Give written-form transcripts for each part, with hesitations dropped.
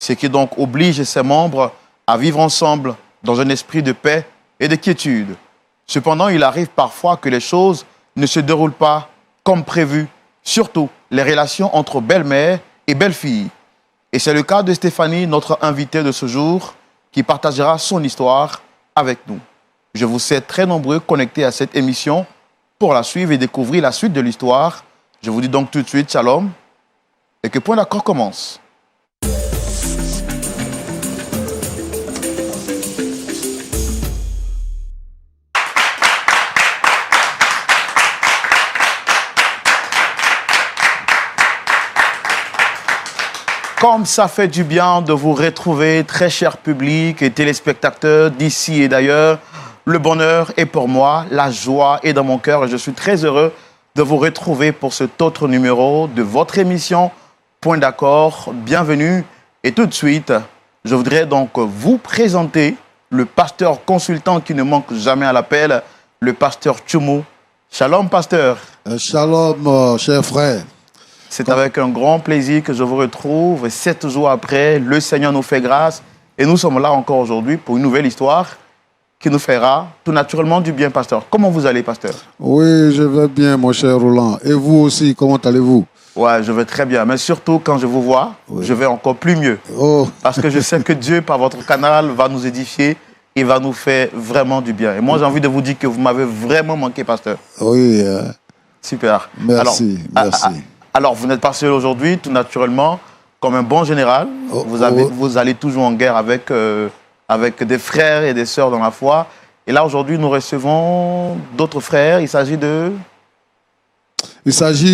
ce qui donc oblige ses membres à vivre ensemble dans un esprit de paix et de quiétude. Cependant, il arrive parfois que les choses ne se déroulent pas comme prévu, surtout les relations entre belle-mère et belle-fille. Et c'est le cas de Stéphanie, notre invitée de ce jour, qui partagera son histoire avec nous. Je vous sais très nombreux connectés à cette émission pour la suivre et découvrir la suite de l'histoire. Je vous dis donc tout de suite shalom et que Point d'accord commence. Comme ça fait du bien de vous retrouver, très cher public et téléspectateurs d'ici et d'ailleurs. Le bonheur est pour moi, la joie est dans mon cœur et je suis très heureux de vous retrouver pour cet autre numéro de votre émission Point d'accord. Bienvenue et tout de suite, je voudrais donc vous présenter le pasteur consultant qui ne manque jamais à l'appel, le pasteur Tchoumou. Shalom, pasteur. Shalom, cher frère. C'est avec un grand plaisir que je vous retrouve. 7 jours après, le Seigneur nous fait grâce. Et nous sommes là encore aujourd'hui pour une nouvelle histoire qui nous fera tout naturellement du bien, pasteur. Comment vous allez, pasteur? Oui, je vais bien, mon cher Roland. Et vous aussi, comment allez-vous? Ouais, je vais très bien. Mais surtout, quand je vous vois, je vais encore plus mieux. Oh. Parce que je sais que Dieu, par votre canal, va nous édifier et va nous faire vraiment du bien. Et moi, j'ai envie de vous dire que vous m'avez vraiment manqué, pasteur. Oui. Super. Merci, merci. Alors, vous n'êtes pas seul aujourd'hui, tout naturellement, comme un bon général. Vous allez toujours en guerre avec des frères et des sœurs dans la foi. Et là, aujourd'hui, nous recevons d'autres frères. Il s'agit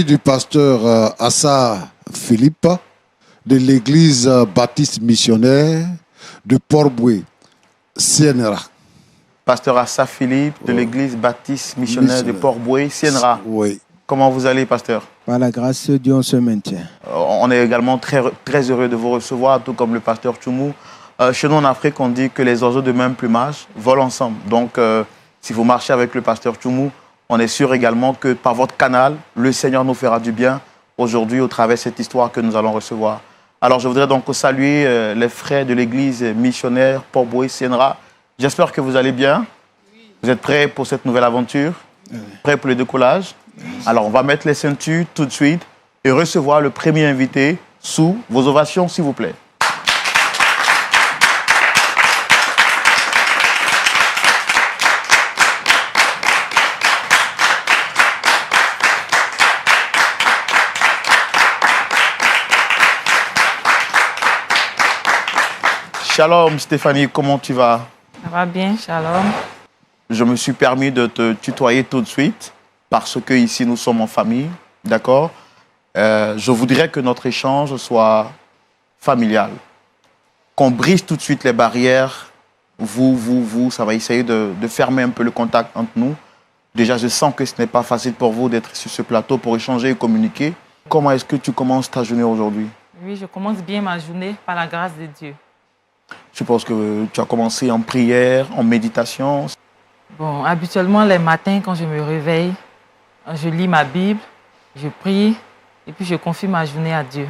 du pasteur Assa Philippe, de l'église baptiste missionnaire de Port-Boué, Sienra. Pasteur Assa Philippe, de l'église baptiste missionnaire de Port-Boué, Sienra. Oui. Comment vous allez, pasteur? Par la grâce de Dieu, on se maintient. On est également très, très heureux de vous recevoir, tout comme le pasteur Tchoumou. Chez nous en Afrique, on dit que les oiseaux de même plumage volent ensemble. Donc, si vous marchez avec le pasteur Tchoumou, on est sûr également que par votre canal, le Seigneur nous fera du bien aujourd'hui au travers de cette histoire que nous allons recevoir. Alors, je voudrais donc saluer les frères de l'église missionnaire Port-Boué, Sienra. J'espère que vous allez bien. Vous êtes prêts pour cette nouvelle aventure? Prêts pour le décollage? Alors, on va mettre les ceintures tout de suite et recevoir le premier invité sous vos ovations, s'il vous plaît. Shalom, Stéphanie, comment tu vas? Ça va bien, shalom. Je me suis permis de te tutoyer tout de suite parce que ici nous sommes en famille, d'accord? Je voudrais que notre échange soit familial, qu'on brise tout de suite les barrières. Vous, ça va essayer de fermer un peu le contact entre nous. Déjà, je sens que ce n'est pas facile pour vous d'être sur ce plateau pour échanger et communiquer. Comment est-ce que tu commences ta journée aujourd'hui? Oui, je commence bien ma journée par la grâce de Dieu. Je suppose que tu as commencé en prière, en méditation. Bon, habituellement, les matins, quand je me réveille, je lis ma Bible, je prie et puis je confie ma journée à Dieu.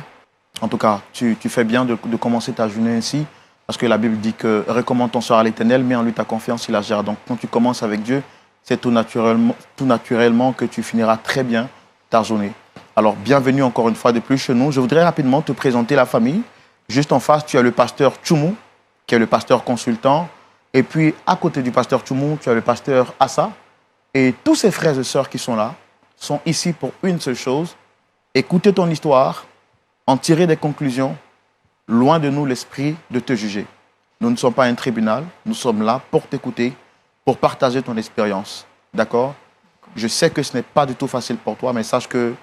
En tout cas, tu fais bien de commencer ta journée ainsi parce que la Bible dit que recommande ton sort à l'Éternel, mets en lui ta confiance, il la gère. Donc, quand tu commences avec Dieu, c'est tout naturellement que tu finiras très bien ta journée. Alors, bienvenue encore une fois de plus chez nous. Je voudrais rapidement te présenter la famille. Juste en face, tu as le pasteur Tchoumou, qui est le pasteur consultant. Et puis, à côté du pasteur Tchoumou, tu as le pasteur Assa. Et tous ces frères et sœurs qui sont là sont ici pour une seule chose, écouter ton histoire, en tirer des conclusions. Loin de nous l'esprit de te juger. Nous ne sommes pas un tribunal, nous sommes là pour t'écouter, pour partager ton expérience. D'accord? Je sais que ce n'est pas du tout facile pour toi, mais sache que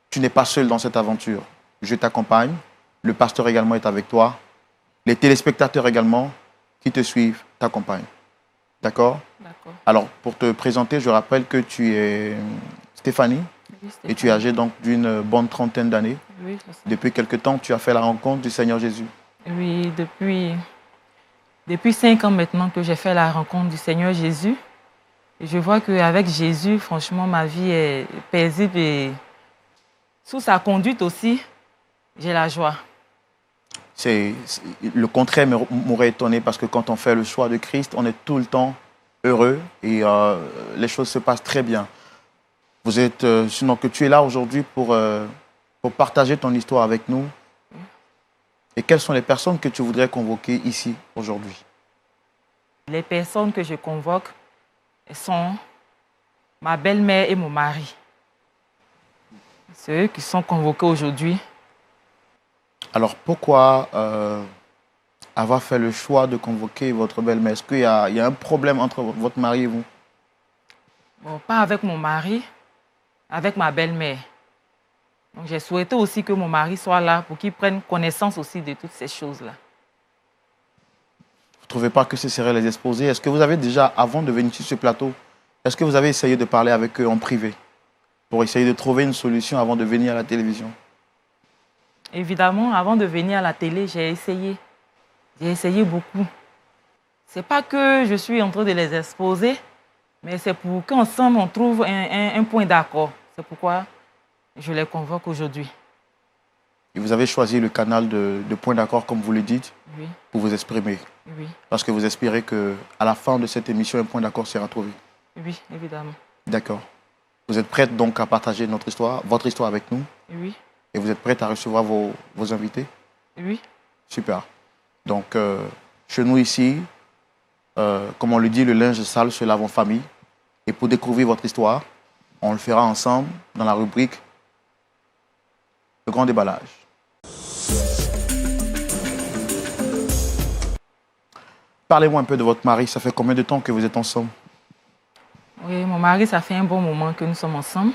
tu n'es pas seul dans cette aventure. Je t'accompagne, le pasteur également est avec toi, les téléspectateurs également qui te suivent t'accompagnent. D'accord? D'accord. Alors, pour te présenter, je rappelle que tu es Stéphanie, Oui, et tu es âgée donc d'une bonne trentaine d'années. Oui, c'est ça. Depuis quelque temps, tu as fait la rencontre du Seigneur Jésus. Oui, depuis 5 ans maintenant que j'ai fait la rencontre du Seigneur Jésus. Et je vois qu'avec Jésus, franchement, ma vie est paisible et sous sa conduite aussi, j'ai la joie. Le contraire m'aurait étonné parce que quand on fait le choix de Christ, on est tout le temps heureux et les choses se passent très bien. Vous êtes, sinon que tu es là aujourd'hui pour partager ton histoire avec nous. Et quelles sont les personnes que tu voudrais convoquer ici aujourd'hui? Les personnes que je convoque sont ma belle-mère et mon mari. C'est eux qui sont convoqués aujourd'hui. Alors pourquoi avoir fait le choix de convoquer votre belle-mère? Est-ce qu'il y a un problème entre votre mari et vous? Bon, pas avec mon mari, avec ma belle-mère. Donc j'ai souhaité aussi que mon mari soit là pour qu'il prenne connaissance aussi de toutes ces choses-là. Vous ne trouvez pas que ce serait les exposer? Est-ce que vous avez déjà, avant de venir sur ce plateau, est-ce que vous avez essayé de parler avec eux en privé pour essayer de trouver une solution avant de venir à la télévision? Évidemment, avant de venir à la télé, j'ai essayé. J'ai essayé beaucoup. C'est pas que je suis en train de les exposer, mais c'est pour qu'ensemble on trouve un point d'accord. C'est pourquoi je les convoque aujourd'hui. Et vous avez choisi le canal de Point d'accord, comme vous le dites, Oui, pour vous exprimer. oui, Parce que vous espérez qu'à la fin de cette émission, un point d'accord sera trouvé. oui, évidemment. D'accord. Vous êtes prête donc à partager votre histoire avec nous? Oui, Et vous êtes prête à recevoir vos invités? oui, Super. Donc, chez nous ici, comme on le dit, le linge sale se lave en famille. Et pour découvrir votre histoire, on le fera ensemble dans la rubrique Le Grand Déballage. Parlez-moi un peu de votre mari. Ça fait combien de temps que vous êtes ensemble? oui, mon mari, ça fait un bon moment que nous sommes ensemble.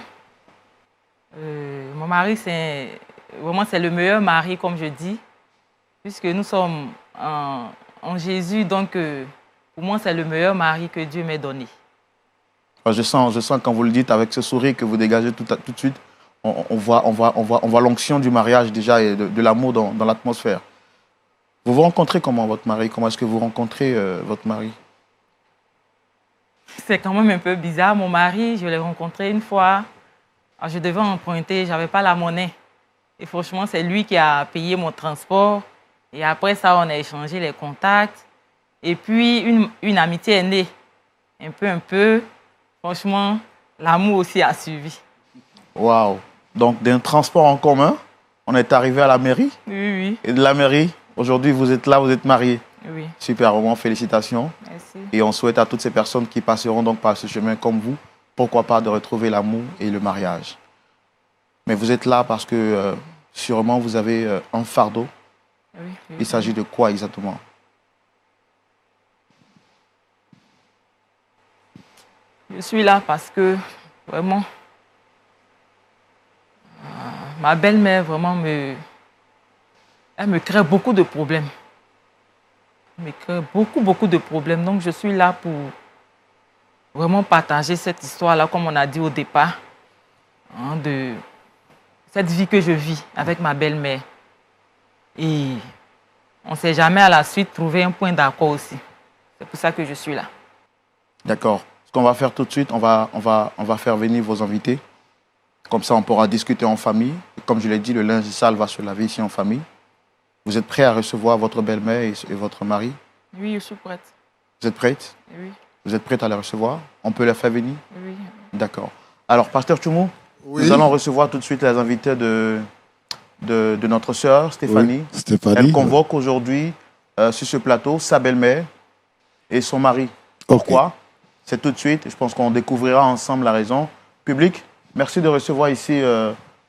Mon mari, c'est le meilleur mari, comme je dis, puisque nous sommes en Jésus. Donc, pour moi, c'est le meilleur mari que Dieu m'ait donné. Je sens quand vous le dites avec ce sourire que vous dégagez tout de suite, on voit l'onction du mariage déjà et de l'amour dans l'atmosphère. Vous vous rencontrez comment, votre mari? Comment est-ce que vous rencontrez votre mari? C'est quand même un peu bizarre. Mon mari, je l'ai rencontré une fois. Alors, je devais emprunter, je n'avais pas la monnaie. Et franchement, c'est lui qui a payé mon transport. Et après ça, on a échangé les contacts. Et puis, une amitié est née. Un peu. Franchement, l'amour aussi a suivi. Waouh! Donc, d'un transport en commun, on est arrivé à la mairie. Oui, Et de la mairie, aujourd'hui, vous êtes là, vous êtes mariés. oui. Super, vraiment, félicitations. Merci. Et on souhaite à toutes ces personnes qui passeront donc par ce chemin comme vous, pourquoi pas de retrouver l'amour et le mariage. Mais vous êtes là parce que sûrement vous avez un fardeau. Oui, oui. Il s'agit de quoi exactement? Je suis là parce que, vraiment, ma belle-mère, vraiment, elle me crée beaucoup de problèmes. Elle me crée beaucoup de problèmes. Donc, je suis là pour vraiment partager cette histoire-là, comme on a dit au départ, hein, de cette vie que je vis avec ma belle-mère. Et on ne s'est jamais à la suite trouvé un point d'accord aussi. C'est pour ça que je suis là. D'accord. Ce qu'on va faire tout de suite, on va faire venir vos invités. Comme ça, on pourra discuter en famille. Et comme je l'ai dit, le linge sale va se laver ici en famille. Vous êtes prêts à recevoir votre belle-mère et votre mari? Oui, je suis prête. Vous êtes prête? Oui, Vous êtes prête à les recevoir? On peut les faire venir? oui. D'accord. Alors, Pasteur Tchoumou, Oui. nous allons recevoir tout de suite les invités de notre sœur Stéphanie. Oui, Stéphanie. Elle convoque aujourd'hui sur ce plateau sa belle-mère et son mari. Ok. Pourquoi? C'est tout de suite. Je pense qu'on découvrira ensemble la raison. Public, merci de recevoir ici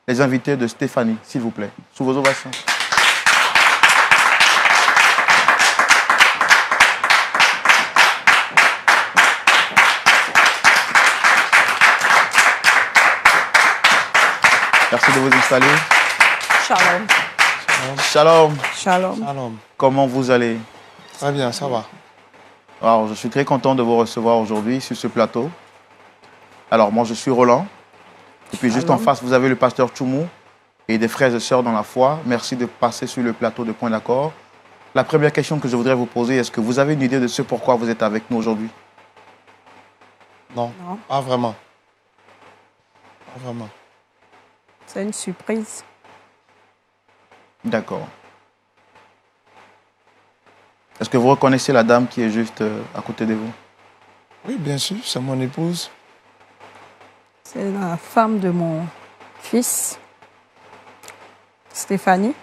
les invités de Stéphanie, s'il vous plaît. Sous vos ovations. Merci de vous installer. Shalom. Shalom. Shalom. Shalom. Comment vous allez? Très bien, ça va. Alors, je suis très content de vous recevoir aujourd'hui sur ce plateau. Alors, moi, je suis Roland. Et puis, juste en face, vous avez le pasteur Tchoumou et des frères et sœurs dans la foi. Merci de passer sur le plateau de Point d'accord. La première question que je voudrais vous poser, est-ce que vous avez une idée de ce pourquoi vous êtes avec nous aujourd'hui? Non, Non. pas vraiment. Pas vraiment. C'est une surprise. D'accord. Est-ce que vous reconnaissez la dame qui est juste à côté de vous? Oui, bien sûr, c'est mon épouse. C'est la femme de mon fils, Stéphanie.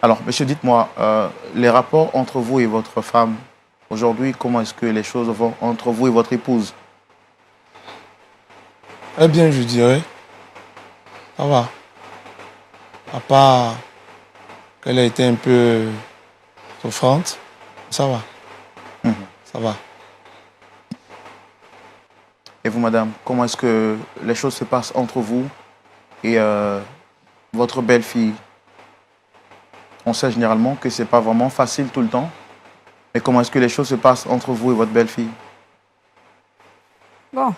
Alors, monsieur, dites-moi, les rapports entre vous et votre femme, aujourd'hui, comment est-ce que les choses vont entre vous et votre épouse? Eh bien, je dirais, ça va. À part qu'elle a été un peu souffrante, ça va. Ça va. Et vous, madame, comment est-ce que les choses se passent entre vous et votre belle-fille? On sait généralement que ce n'est pas vraiment facile tout le temps. Mais comment est-ce que les choses se passent entre vous et votre belle-fille? Bon,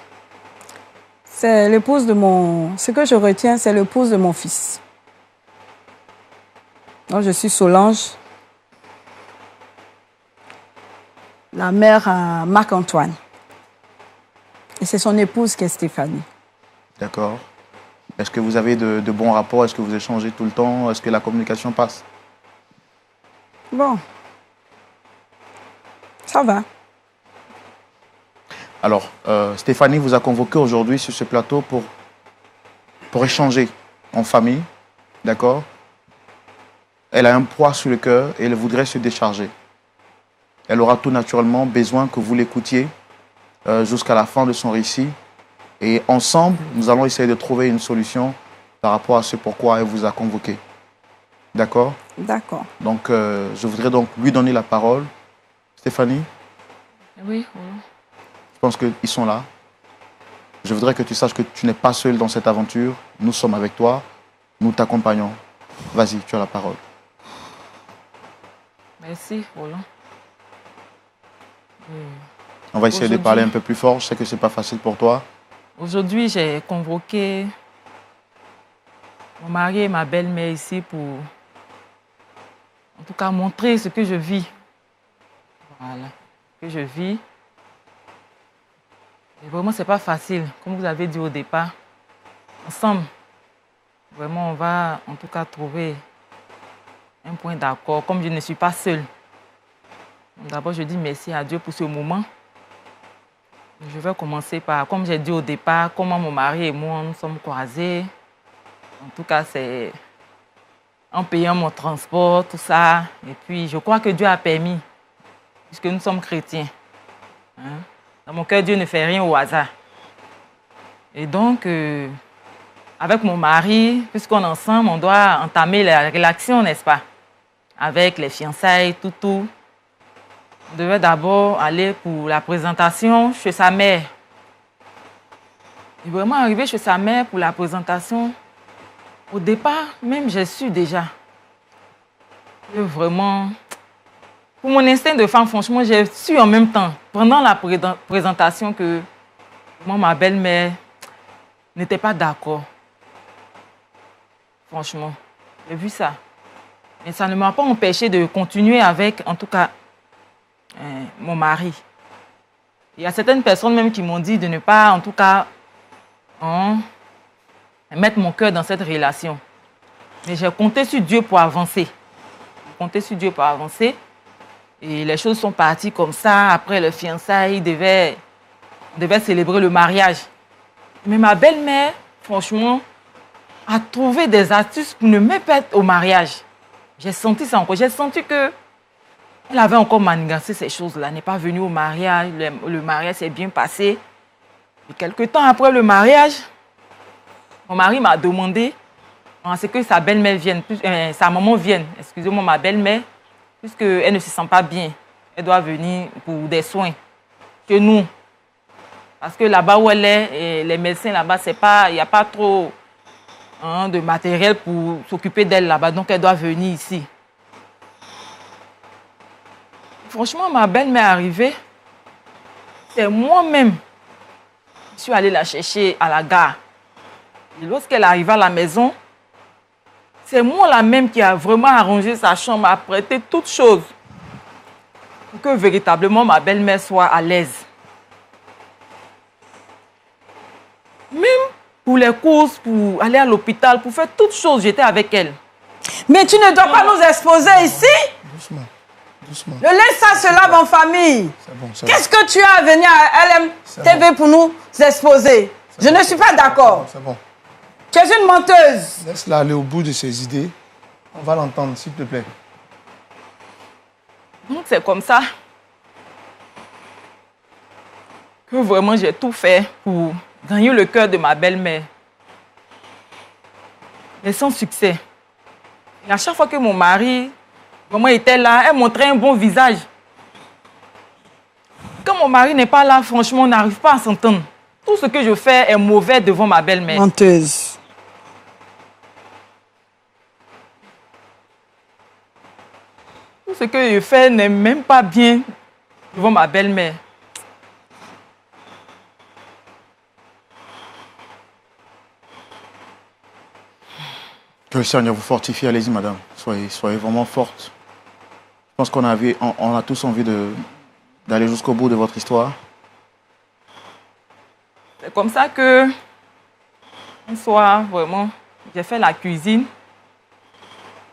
c'est l'épouse de mon... Ce que je retiens, c'est l'épouse de mon fils. Moi, je suis Solange, la mère à Marc-Antoine. Et c'est son épouse qui est Stéphanie. D'accord. Est-ce que vous avez de bons rapports? Est-ce que vous échangez tout le temps? Est-ce que la communication passe? Bon, ça va. Alors, Stéphanie vous a convoqué aujourd'hui sur ce plateau pour échanger en famille, d'accord? Elle a un poids sur le cœur et elle voudrait se décharger. Elle aura tout naturellement besoin que vous l'écoutiez jusqu'à la fin de son récit. Et ensemble, nous allons essayer de trouver une solution par rapport à ce pourquoi elle vous a convoqué. D'accord? D'accord. Donc, je voudrais donc lui donner la parole. Stéphanie? Oui, Je pense qu'ils sont là. Je voudrais que tu saches que tu n'es pas seul dans cette aventure. Nous sommes avec toi. Nous t'accompagnons. Vas-y, tu as la parole. merci, Roland. On va essayer de parler un peu plus fort. Je sais que ce n'est pas facile pour toi. Aujourd'hui, j'ai convoqué mon mari et ma belle-mère ici pour, en tout cas, montrer ce que je vis. Voilà, ce que je vis. Et vraiment, ce n'est pas facile. Comme vous avez dit au départ, ensemble, vraiment, on va en tout cas trouver un point d'accord. Comme je ne suis pas seule. D'abord, je dis merci à Dieu pour ce moment. Je vais commencer par, comme j'ai dit au départ, comment mon mari et moi nous sommes croisés. En tout cas, c'est en payant mon transport, tout ça. Et puis, je crois que Dieu a permis, puisque nous sommes chrétiens. Hein? Dans mon cœur, Dieu ne fait rien au hasard. Et donc, avec mon mari, puisqu'on est ensemble, on doit entamer la relation, n'est-ce pas? Avec les fiançailles, tout. On devait d'abord aller pour la présentation chez sa mère. Et vraiment arrivé chez sa mère pour la présentation, au départ, même j'ai su déjà que vraiment, pour mon instinct de femme, franchement, j'ai su en même temps, pendant la présentation, que moi, ma belle-mère n'était pas d'accord. Franchement, j'ai vu ça. Mais ça ne m'a pas empêché de continuer avec, en tout cas, mon mari. Il y a certaines personnes même qui m'ont dit de ne pas, en tout cas, mettre mon cœur dans cette relation. Mais j'ai compté sur Dieu pour avancer. J'ai compté sur Dieu pour avancer. Et les choses sont parties comme ça. Après le fiançailles, on devait célébrer le mariage. Mais ma belle-mère, franchement, a trouvé des astuces pour ne même pas être au mariage. J'ai senti ça encore. J'ai senti que elle avait encore manigancé ces choses-là. Elle n'est pas venue au mariage. Le mariage s'est bien passé. Et quelques temps après le mariage, mon mari m'a demandé à ce que sa belle-mère vienne, sa maman vienne, excusez-moi, ma belle-mère, puisqu'elle ne se sent pas bien. Elle doit venir pour des soins chez nous. Parce que là-bas où elle est, les médecins là-bas, il n'y a pas trop de matériel pour s'occuper d'elle là-bas. Donc elle doit venir ici. Franchement, ma belle-mère est arrivée. C'est moi-même qui suis allée la chercher à la gare. Et lorsqu'elle arrive à la maison, c'est moi la même qui a vraiment arrangé sa chambre, a prêté toutes choses pour que véritablement ma belle-mère soit à l'aise. Même pour les courses, pour aller à l'hôpital, pour faire toutes choses, j'étais avec elle. Mais tu ne dois pas nous exposer ici. Doucement. Doucement. Le linge ça se lave en famille. C'est bon, c'est Qu'est-ce que tu as à venir à LMTV pour nous exposer? Je ne suis pas d'accord. C'est bon. Tu es une menteuse. Laisse-la aller au bout de ses idées. On va l'entendre, s'il te plaît. Donc c'est comme ça que vraiment j'ai tout fait pour gagner le cœur de ma belle-mère. Mais sans succès. Et à chaque fois que mon mari vraiment était là, elle montrait un bon visage. Quand mon mari n'est pas là, franchement, on n'arrive pas à s'entendre. Tout ce que je fais est mauvais devant ma belle-mère. Menteuse. Tout ce que je fais n'est même pas bien devant ma belle-mère. Que le Seigneur vous fortifie. Allez-y, madame. Soyez vraiment forte. Je pense qu'on a tous envie d'aller jusqu'au bout de votre histoire. C'est comme ça que, un soir, vraiment, j'ai fait la cuisine.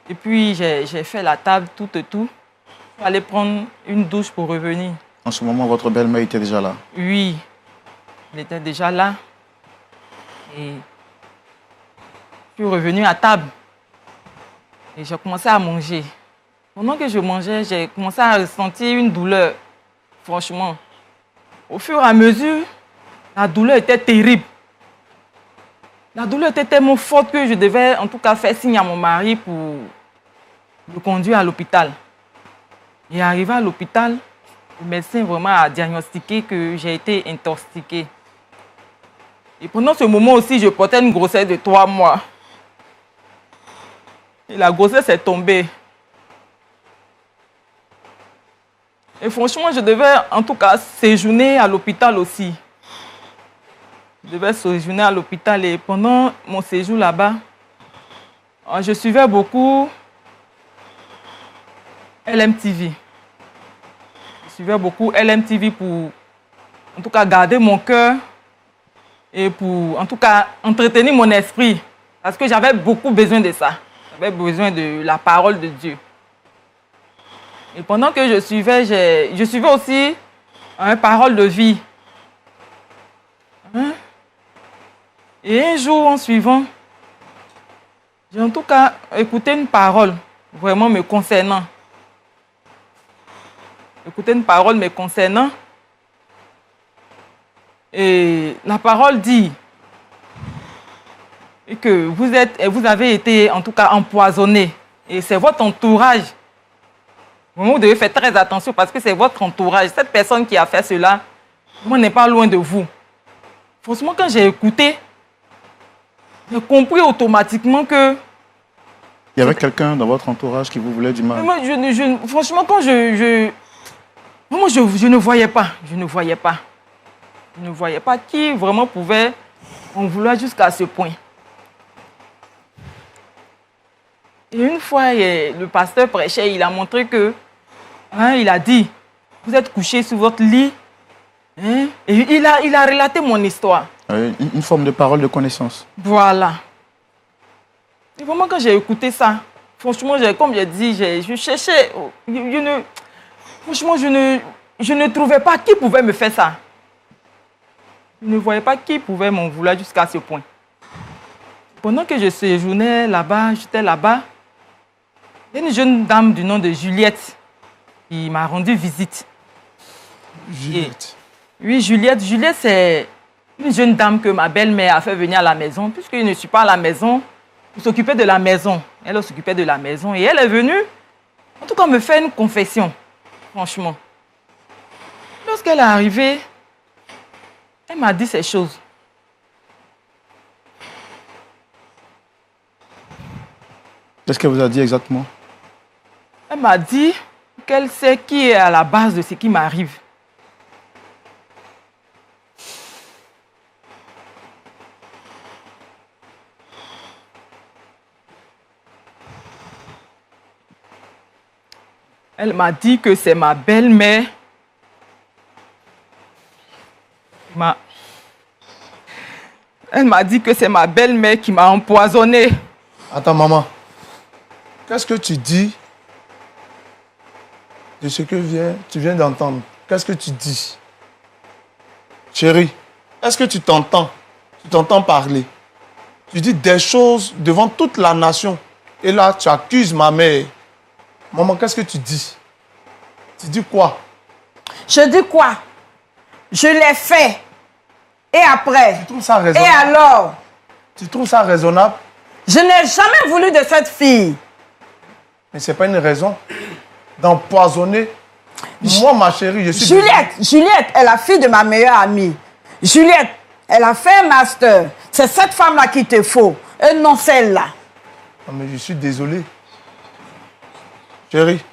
Et puis, j'ai fait la table, tout et tout. Je suis allée prendre une douche pour revenir. En ce moment, votre belle-mère était déjà là. Oui, elle était déjà là. Et je suis revenue à table. Et j'ai commencé à manger. Pendant que je mangeais, j'ai commencé à ressentir une douleur. Franchement. Au fur et à mesure, la douleur était terrible. La douleur était tellement forte que je devais en tout cas faire signe à mon mari pour le conduire à l'hôpital. Et arrivé à l'hôpital, le médecin vraiment a diagnostiqué que j'ai été intoxiquée. Et pendant ce moment aussi, je portais une grossesse de 3 mois. Et la grossesse est tombée. Et franchement, je devais en tout cas séjourner à l'hôpital aussi. Je devais séjourner à l'hôpital et pendant mon séjour là-bas, je suivais beaucoup LMTV. Je suivais beaucoup LMTV pour en tout cas garder mon cœur et pour en tout cas entretenir mon esprit. Parce que j'avais beaucoup besoin de ça. J'avais besoin de la parole de Dieu. Et pendant que je suivais aussi une parole de vie. Et un jour, en suivant, j'ai en tout cas écouté une parole vraiment me concernant. Écouté une parole me concernant. Et la parole dit que vous avez été en tout cas empoisonné. Et c'est votre entourage. Vous devez faire très attention parce que c'est votre entourage. Cette personne qui a fait cela, moi, n'est pas loin de vous. Franchement, quand j'ai écouté, j'ai compris automatiquement que... Il y avait quelqu'un dans votre entourage qui vous voulait du mal. Moi, franchement, quand je ne voyais pas. Je ne voyais pas. Je ne voyais pas qui vraiment pouvait en vouloir jusqu'à ce point. Et une fois, le pasteur prêchait, il a montré que, il a dit, vous êtes couché sur votre lit. Et il a relaté mon histoire. Une forme de parole de connaissance. Voilà. Et vraiment, quand j'ai écouté ça, franchement, comme j'ai dit, je cherchais. Franchement, je ne trouvais pas qui pouvait me faire ça. Je ne voyais pas qui pouvait m'en vouloir jusqu'à ce point. Pendant que je séjournais là-bas, j'étais là-bas, il y a une jeune dame du nom de Juliette qui m'a rendu visite. Juliette. Oui, Juliette. Juliette, c'est une jeune dame que ma belle-mère a fait venir à la maison. Puisque je ne suis pas à la maison, pour s'occuper de la maison. Elle s'occupait de la maison. Et elle est venue, en tout cas, me faire une confession. Franchement. Lorsqu'elle est arrivée, elle m'a dit ces choses. Qu'est-ce qu'elle vous a dit exactement? Elle m'a dit qu'elle sait qui est à la base de ce qui m'arrive. Elle m'a dit que c'est ma belle-mère. Elle m'a dit que c'est ma belle-mère qui m'a empoisonné. Attends, maman. qu'est-ce que tu dis de ce que tu viens d'entendre? Qu'est-ce que tu dis? Chérie, est-ce que tu t'entends? Tu t'entends parler? Tu dis des choses devant toute la nation. Et là, tu accuses ma mère. Maman, qu'est-ce que tu dis? Tu dis quoi? Je dis quoi? Je l'ai fait. Et après? Tu trouves ça Et raisonnable? alors? Tu trouves ça raisonnable? Je n'ai jamais voulu de cette fille. Mais ce n'est pas une raison d'empoisonner. Moi, ma chérie, je suis... Juliette est la fille de ma meilleure amie. Juliette, elle a fait un master. C'est cette femme-là qu'il te faut. Et non celle-là. Non, mais je suis désolé. Chérie.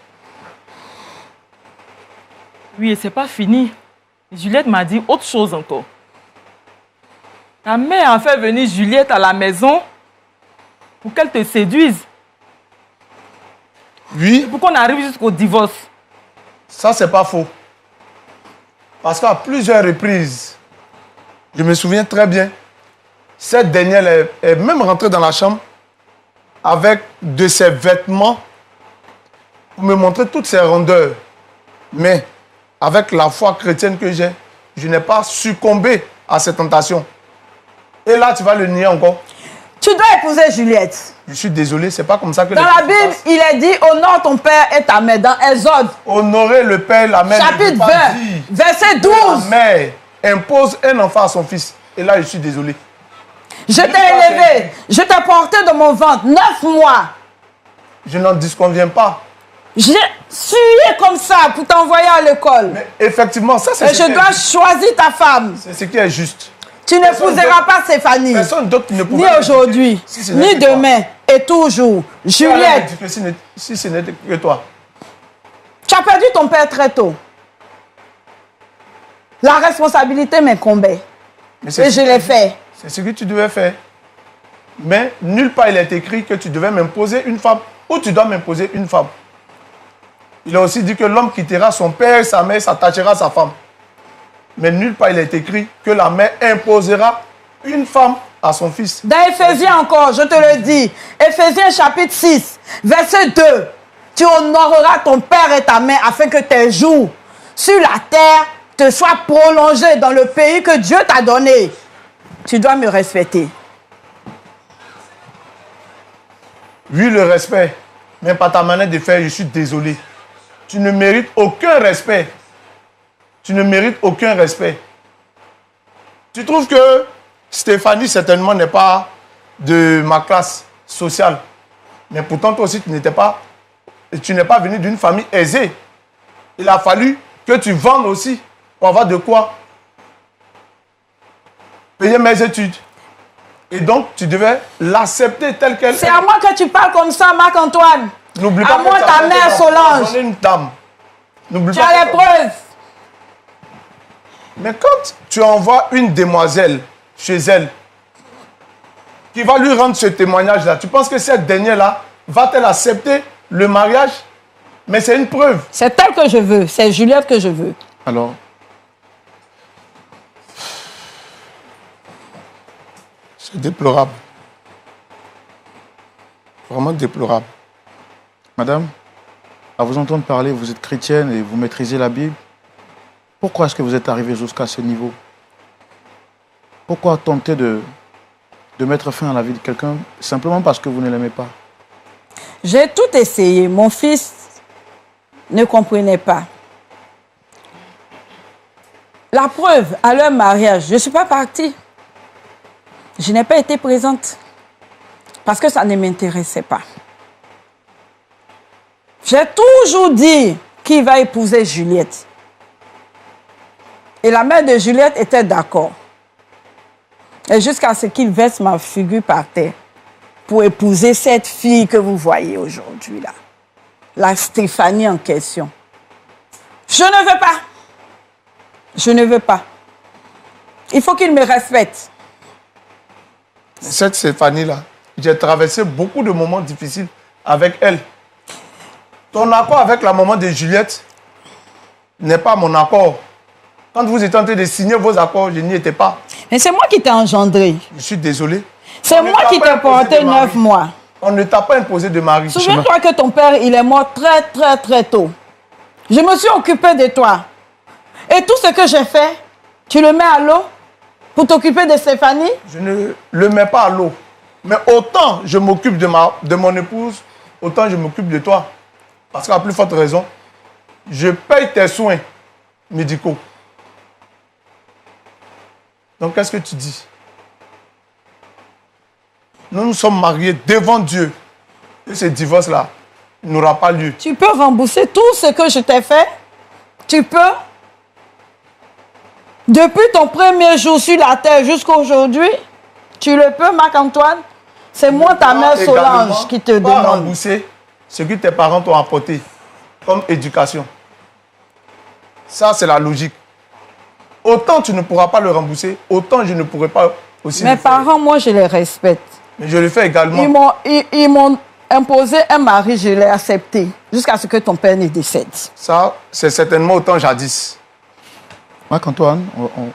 Oui, et c'est pas fini. Juliette m'a dit autre chose encore. Ta mère a fait venir Juliette à la maison pour qu'elle te séduise. Oui. Pour qu'on arrive jusqu'au divorce. Ça, c'est pas faux. Parce qu'à plusieurs reprises, je me souviens très bien, cette dernière est même rentrée dans la chambre avec de ses vêtements pour me montrer toutes ses rondeurs. Mais avec la foi chrétienne que j'ai, je n'ai pas succombé à cette tentation. Et là, tu vas le nier encore. Tu dois épouser Juliette. Je suis désolé, c'est pas comme ça que... Dans la Bible, il est dit, honore ton père et ta mère. Dans Exode, Honorer le père, la mère... chapitre 20, verset 12. La mère impose un enfant à son fils. Et là, je suis désolé. Je t'ai élevé, je t'ai porté dans mon ventre 9 mois. Je n'en disconviens pas. J'ai sué comme ça pour t'envoyer à l'école. Mais effectivement, ça c'est Et je dois choisir ta femme. C'est ce qui est juste. Tu n'épouseras pas Stéphanie. Personne d'autre ne Ni aujourd'hui, ni demain, et toujours. Juliette. Si ce n'était que toi. Tu as perdu ton père très tôt. La responsabilité m'incombait. Et je l'ai fait. C'est ce que tu devais faire. Mais nulle part il est écrit que tu devais m'imposer une femme ou tu dois m'imposer une femme. Il a aussi dit que l'homme quittera son père et sa mère, s'attachera à sa femme. Mais nulle part il est écrit que la mère imposera une femme à son fils. Dans Éphésiens encore, je te le dis. Éphésiens chapitre 6, verset 2. Tu honoreras ton père et ta mère afin que tes jours sur la terre te soient prolongés dans le pays que Dieu t'a donné. Tu dois me respecter. Oui, le respect. Mais par ta manière de faire, je suis désolé. Tu ne mérites aucun respect. Tu ne mérites aucun respect. Tu trouves que Stéphanie, certainement, n'est pas de ma classe sociale. Mais pourtant, toi aussi, tu n'es pas venu d'une famille aisée. Il a fallu que tu vendes aussi pour avoir de quoi payer mes études. Et donc, tu devais l'accepter telle qu'elle est. C'est à moi que tu parles comme ça, Marc-Antoine. N'oublie pas à moi, ta mère Solange. Une dame. Tu as les preuves. Mais quand tu envoies une demoiselle chez elle, qui va lui rendre ce témoignage-là, tu penses que cette dernière-là va-t-elle accepter le mariage? Mais c'est une preuve. C'est elle que je veux. C'est Juliette que je veux. Alors, c'est déplorable. Vraiment déplorable. madame, à vous entendre parler, vous êtes chrétienne et vous maîtrisez la Bible. Pourquoi est-ce que vous êtes arrivé jusqu'à ce niveau? Pourquoi tenter de mettre fin à la vie de quelqu'un simplement parce que vous ne l'aimez pas? J'ai tout essayé. Mon fils ne comprenait pas. La preuve, à leur mariage, je ne suis pas partie. Je n'ai pas été présente parce que ça ne m'intéressait pas. J'ai toujours dit qu'il va épouser Juliette. Et la mère de Juliette était d'accord. Et jusqu'à ce qu'il verse ma figure par terre pour épouser cette fille que vous voyez aujourd'hui là. La Stéphanie en question. Je ne veux pas. Je ne veux pas. Il faut qu'il me respecte. Cette Stéphanie-là, j'ai traversé beaucoup de moments difficiles avec elle. Ton accord avec la maman de Juliette n'est pas mon accord. Quand vous étiez en train de signer vos accords, je n'y étais pas. Mais c'est moi qui t'ai engendré. Je suis désolé. C'est moi qui t'ai porté 9 mois. On ne t'a pas imposé de mari. Souviens-toi que ton père, il est mort très, très, très tôt. Je me suis occupée de toi. Et tout ce que j'ai fait, tu le mets à l'eau pour t'occuper de Stéphanie? Je ne le mets pas à l'eau. Mais autant je m'occupe de mon épouse, autant je m'occupe de toi. Parce qu'à plus forte raison, je paye tes soins médicaux. Donc, qu'est-ce que tu dis? Nous nous sommes mariés devant Dieu. Et ce divorce-là n'aura pas lieu. Tu peux rembourser tout ce que je t'ai fait. Tu peux. Depuis ton premier jour sur la terre jusqu'à aujourd'hui, tu le peux, Marc-Antoine. C'est moi, ta mère Solange, qui te demande. Rembourser ce que tes parents t'ont apporté comme éducation. Ça, c'est la logique. Autant tu ne pourras pas le rembourser, autant je ne pourrai pas aussi Mes le faire. parents, moi, je les respecte. Mais je le fais également. Ils m'ont imposé un mari, je l'ai accepté, jusqu'à ce que ton père ne décède. Ça, c'est certainement autant jadis. Marc-Antoine,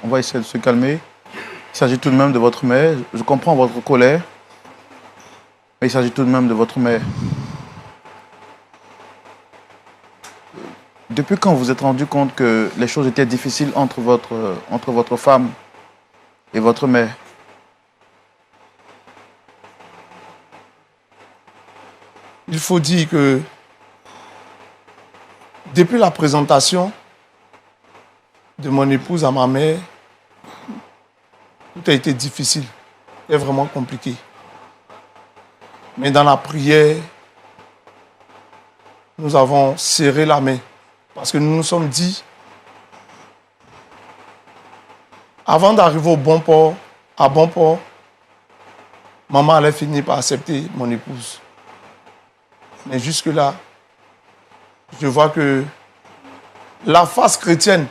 on va essayer de se calmer. Il s'agit tout de même de votre mère. Je comprends votre colère. Mais il s'agit tout de même de votre mère. Depuis quand vous vous êtes rendu compte que les choses étaient difficiles entre votre femme et votre mère? Il faut dire que depuis la présentation de mon épouse à ma mère, tout a été difficile et vraiment compliqué. Mais dans la prière, nous avons serré la main parce que nous nous sommes dit, avant d'arriver à bon port, maman allait finir par accepter mon épouse. Mais jusque-là, je vois que la face chrétienne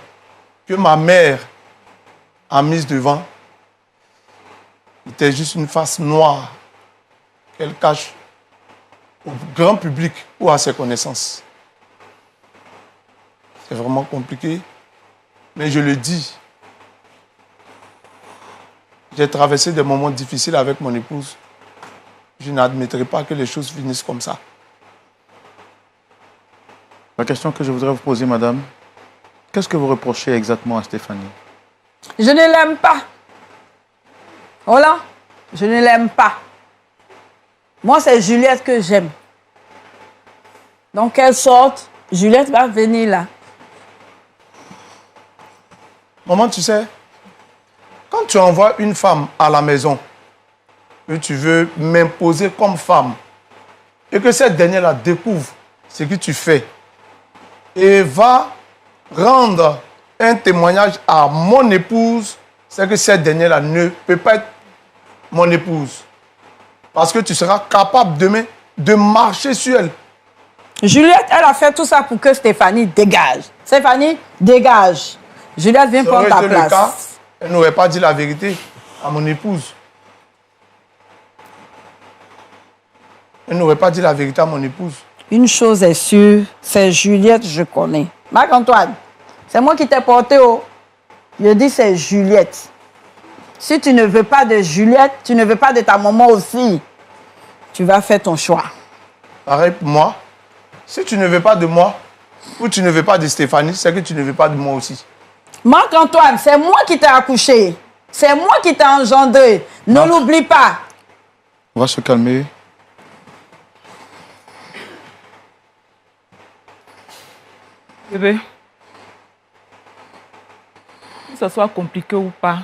que ma mère a mise devant était juste une face noire qu'elle cache au grand public ou à ses connaissances. C'est vraiment compliqué, mais je le dis. J'ai traversé des moments difficiles avec mon épouse. Je n'admettrai pas que les choses finissent comme ça. La question que je voudrais vous poser, madame, qu'est-ce que vous reprochez exactement à Stéphanie? Je ne l'aime pas. Voilà, je ne l'aime pas. Moi, c'est Juliette que j'aime. Donc, qu'elle sorte, Juliette va venir là. Maman, tu sais, quand tu envoies une femme à la maison, et tu veux m'imposer comme femme, et que cette dernière-là découvre ce que tu fais, et va rendre un témoignage à mon épouse, c'est que cette dernière-là ne peut pas être mon épouse. Parce que tu seras capable demain de marcher sur elle. Juliette, elle a fait tout ça pour que Stéphanie dégage. Stéphanie, dégage. Juliette, viens prendre ta place. Le cas, elle n'aurait pas dit la vérité à mon épouse. Elle n'aurait pas dit la vérité à mon épouse. Une chose est sûre, c'est Juliette, je connais. Marc-Antoine, c'est moi qui t'ai porté haut. Je dis c'est Juliette. Si tu ne veux pas de Juliette, tu ne veux pas de ta maman aussi. Tu vas faire ton choix. Pareil pour moi. Si tu ne veux pas de moi, ou tu ne veux pas de Stéphanie, c'est que tu ne veux pas de moi aussi. Marc-Antoine, c'est moi qui t'ai accouché. C'est moi qui t'ai engendré. Ne l'oublie pas. On va se calmer. Bébé, que ce soit compliqué ou pas,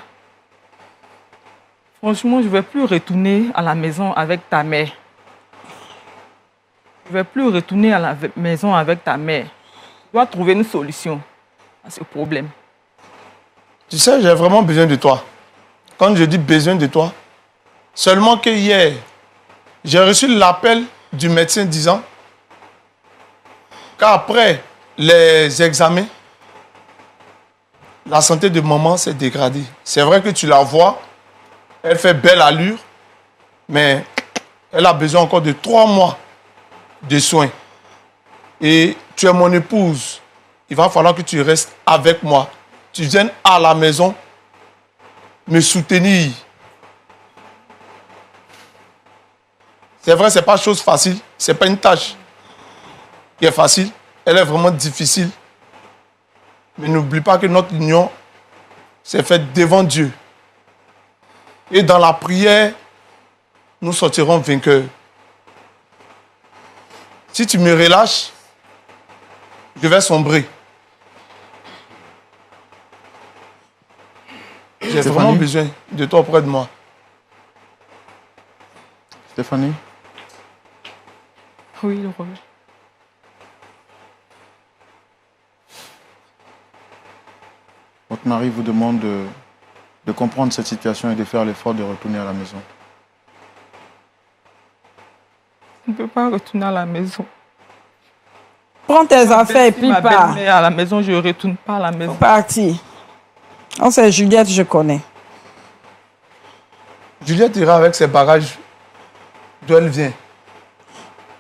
franchement, je ne vais plus retourner à la maison avec ta mère. Je ne vais plus retourner à la maison avec ta mère. Tu dois trouver une solution à ce problème. Tu sais, j'ai vraiment besoin de toi. Quand je dis besoin de toi, seulement que hier, j'ai reçu l'appel du médecin disant qu'après les examens, la santé de maman s'est dégradée. C'est vrai que tu la vois, elle fait belle allure, mais elle a besoin encore de 3 mois de soins. Et tu es mon épouse. Il va falloir que tu restes avec moi. Tu viennes à la maison me soutenir. C'est vrai, ce n'est pas chose facile. Ce n'est pas une tâche qui est facile. Elle est vraiment difficile. Mais n'oublie pas que notre union s'est faite devant Dieu. Et dans la prière, nous sortirons vainqueurs. Si tu me relâches, je vais sombrer. J'ai vraiment besoin de toi auprès de moi. Stéphanie? Oui, le roi. Votre mari vous demande de comprendre cette situation et de faire l'effort de retourner à la maison. On ne peut pas retourner à la maison. Prends tes affaires et puis Ma pars. belle-mère à la maison, je ne retourne pas à la maison. Parti. Oh, c'est Juliette, je connais. Juliette ira avec ses bagages d'où elle vient.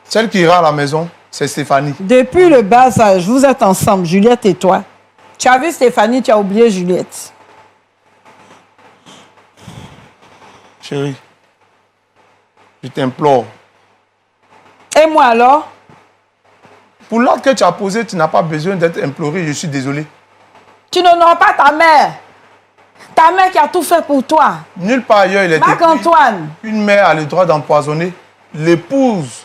Celle qui ira à la maison, c'est Stéphanie. Depuis le bas âge, vous êtes ensemble, Juliette et toi. Tu as vu Stéphanie, tu as oublié Juliette. Chérie, je t'implore. Et moi alors? Pour l'acte que tu as posé, tu n'as pas besoin d'être imploré. Je suis désolé. Tu n'honores pas ta mère. Ta mère qui a tout fait pour toi. Nulle part ailleurs, il est écrit Marc-Antoine. une mère a le droit d'empoisonner l'épouse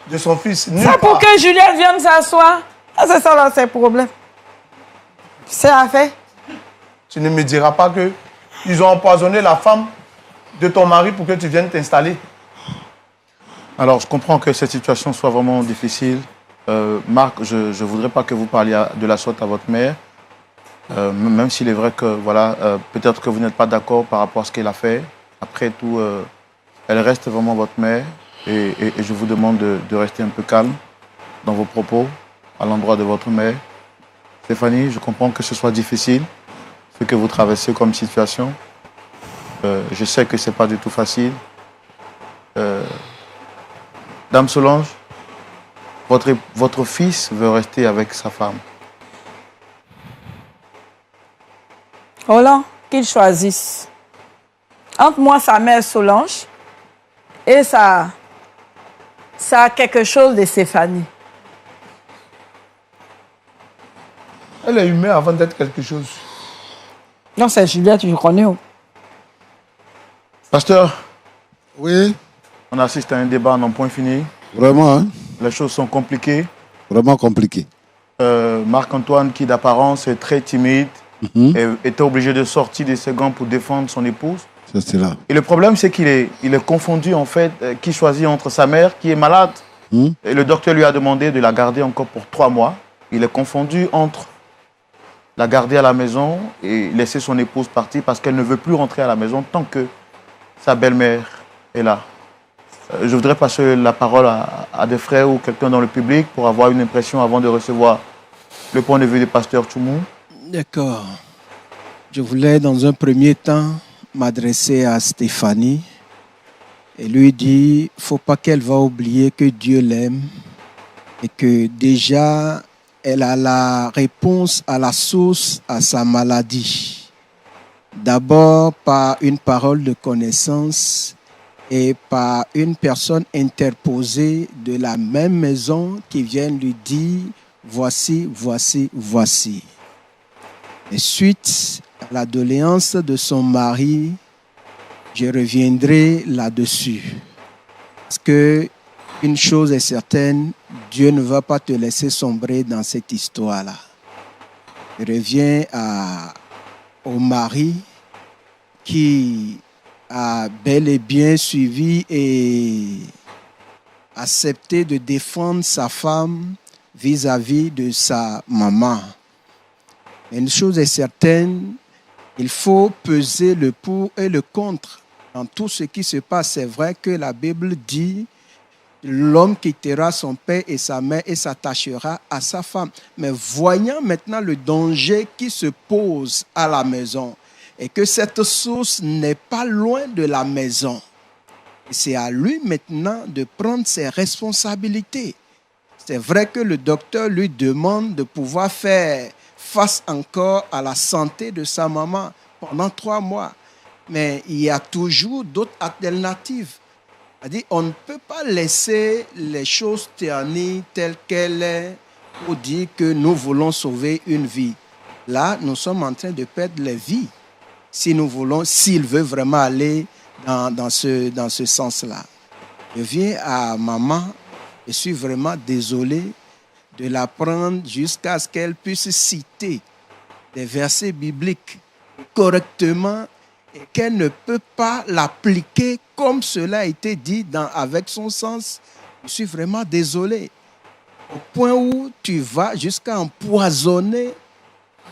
de son fils. Nulle C'est pour part. que Juliette vienne s'asseoir. Ah, c'est ça là, c'est le problème. C'est la fait. Tu ne me diras pas que ils ont empoisonné la femme de ton mari pour que tu viennes t'installer. Alors, je comprends que cette situation soit vraiment difficile. Marc, je ne voudrais pas que vous parliez de la sorte à votre mère. Même s'il est vrai que, voilà, peut-être que vous n'êtes pas d'accord par rapport à ce qu'elle a fait. Après tout, elle reste vraiment votre mère. Et je vous demande de rester un peu calme dans vos propos à l'endroit de votre mère. Stéphanie, je comprends que ce soit difficile, ce que vous traversez comme situation. Je sais que ce n'est pas du tout facile. Dame Solange, votre fils veut rester avec sa femme. Roland, qu'il choisisse. Entre moi, sa mère Solange, et ça a quelque chose de Stéphanie. Elle est humaine avant d'être quelque chose. Non, c'est Juliette, je connais. Pasteur, Oui, on assiste à un débat en point fini. vraiment, hein? Les choses sont compliquées. Vraiment compliqué. Marc-Antoine, qui d'apparence est très timide, était obligé de sortir de ses gants pour défendre son épouse. C'est cela. Et le problème, c'est qu'il est confondu, en fait, qui choisit entre sa mère, qui est malade, et le docteur lui a demandé de la garder encore pour 3 mois. Il est confondu entre la garder à la maison et laisser son épouse partir parce qu'elle ne veut plus rentrer à la maison tant que sa belle-mère est là. Je voudrais passer la parole à des frères ou quelqu'un dans le public pour avoir une impression avant de recevoir le point de vue du pasteur Tchoumou. D'accord. Je voulais dans un premier temps m'adresser à Stéphanie et lui dire, il ne faut pas qu'elle va oublier que Dieu l'aime et que déjà elle a la réponse à la source à sa maladie. D'abord par une parole de connaissance et par une personne interposée de la même maison qui vient lui dire « voici, voici, voici ». Et suite à la doléance de son mari, je reviendrai là-dessus. Parce que une chose est certaine, Dieu ne va pas te laisser sombrer dans cette histoire-là. Je reviens au mari qui a bel et bien suivi et accepté de défendre sa femme vis-à-vis de sa maman. Mais une chose est certaine, il faut peser le pour et le contre dans tout ce qui se passe. C'est vrai que la Bible dit l'homme quittera son père et sa mère et s'attachera à sa femme. Mais voyant maintenant le danger qui se pose à la maison et que cette source n'est pas loin de la maison, c'est à lui maintenant de prendre ses responsabilités. C'est vrai que le docteur lui demande de pouvoir faire face encore à la santé de sa maman pendant 3 mois. Mais il y a toujours d'autres alternatives. a dit, on ne peut pas laisser les choses ternir telles qu'elles sont pour dire que nous voulons sauver une vie. Là, nous sommes en train de perdre les vies. Si nous voulons, s'il veut vraiment aller dans ce sens-là. Je viens à maman, je suis vraiment désolé de la prendre jusqu'à ce qu'elle puisse citer des versets bibliques correctement et qu'elle ne peut pas l'appliquer comme cela a été dit avec son sens. Je suis vraiment désolé. Au point où tu vas jusqu'à empoisonner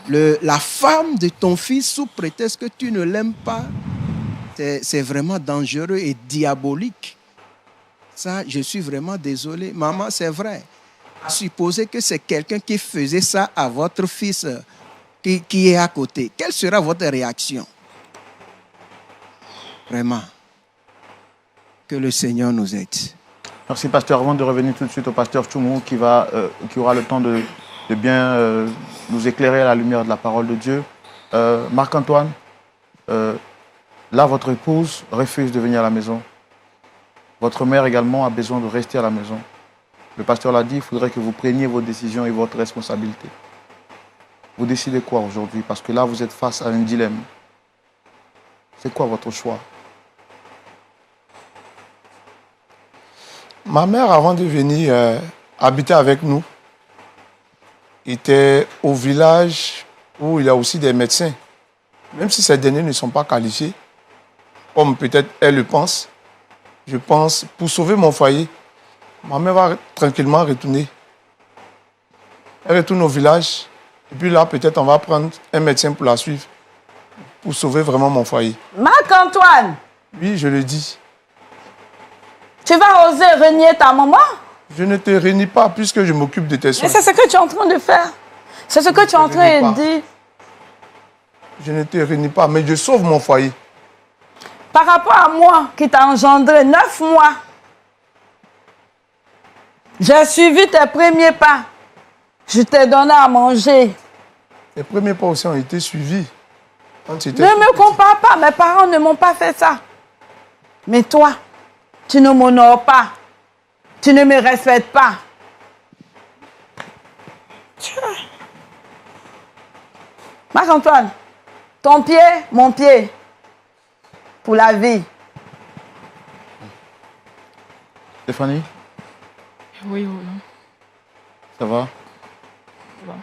la femme de ton fils sous prétexte que tu ne l'aimes pas, c'est vraiment dangereux et diabolique. Ça, je suis vraiment désolé. Maman, c'est vrai. Supposez que c'est quelqu'un qui faisait ça à votre fils qui est à côté. Quelle sera votre réaction? Vraiment. Que le Seigneur nous aide. Merci, pasteur. Avant de revenir tout de suite au pasteur Tchoumou qui aura le temps de bien nous éclairer à la lumière de la parole de Dieu. Marc-Antoine, là, votre épouse refuse de venir à la maison. Votre mère également a besoin de rester à la maison. Le pasteur l'a dit, il faudrait que vous preniez vos décisions et votre responsabilité. Vous décidez quoi aujourd'hui? Parce que là, vous êtes face à un dilemme. C'est quoi votre choix? Ma mère, avant de venir habiter avec nous, était au village où il y a aussi des médecins. Même si ces derniers ne sont pas qualifiés, comme peut-être elle le pense, je pense, pour sauver mon foyer, ma mère va tranquillement retourner. Elle retourne au village, et puis là, peut-être on va prendre un médecin pour la suivre, pour sauver vraiment mon foyer. Marc-Antoine! Oui, je le dis. Tu vas oser renier ta maman? Je ne te réunis pas puisque je m'occupe de tes soins. Mais c'est ce que tu es en train de faire. C'est ce que tu es en train de dire. Je ne te réunis pas, mais je sauve mon foyer. Par rapport à moi qui t'a engendré 9 mois, j'ai suivi tes premiers pas. Je t'ai donné à manger. Les premiers pas aussi ont été suivis. Ne me compare pas, mes parents ne m'ont pas fait ça. Mais toi, tu ne m'honores pas. Tu ne me respectes pas. Marc-Antoine, ton pied, mon pied. Pour la vie. Stéphanie? Oui. Ça va? Ça va.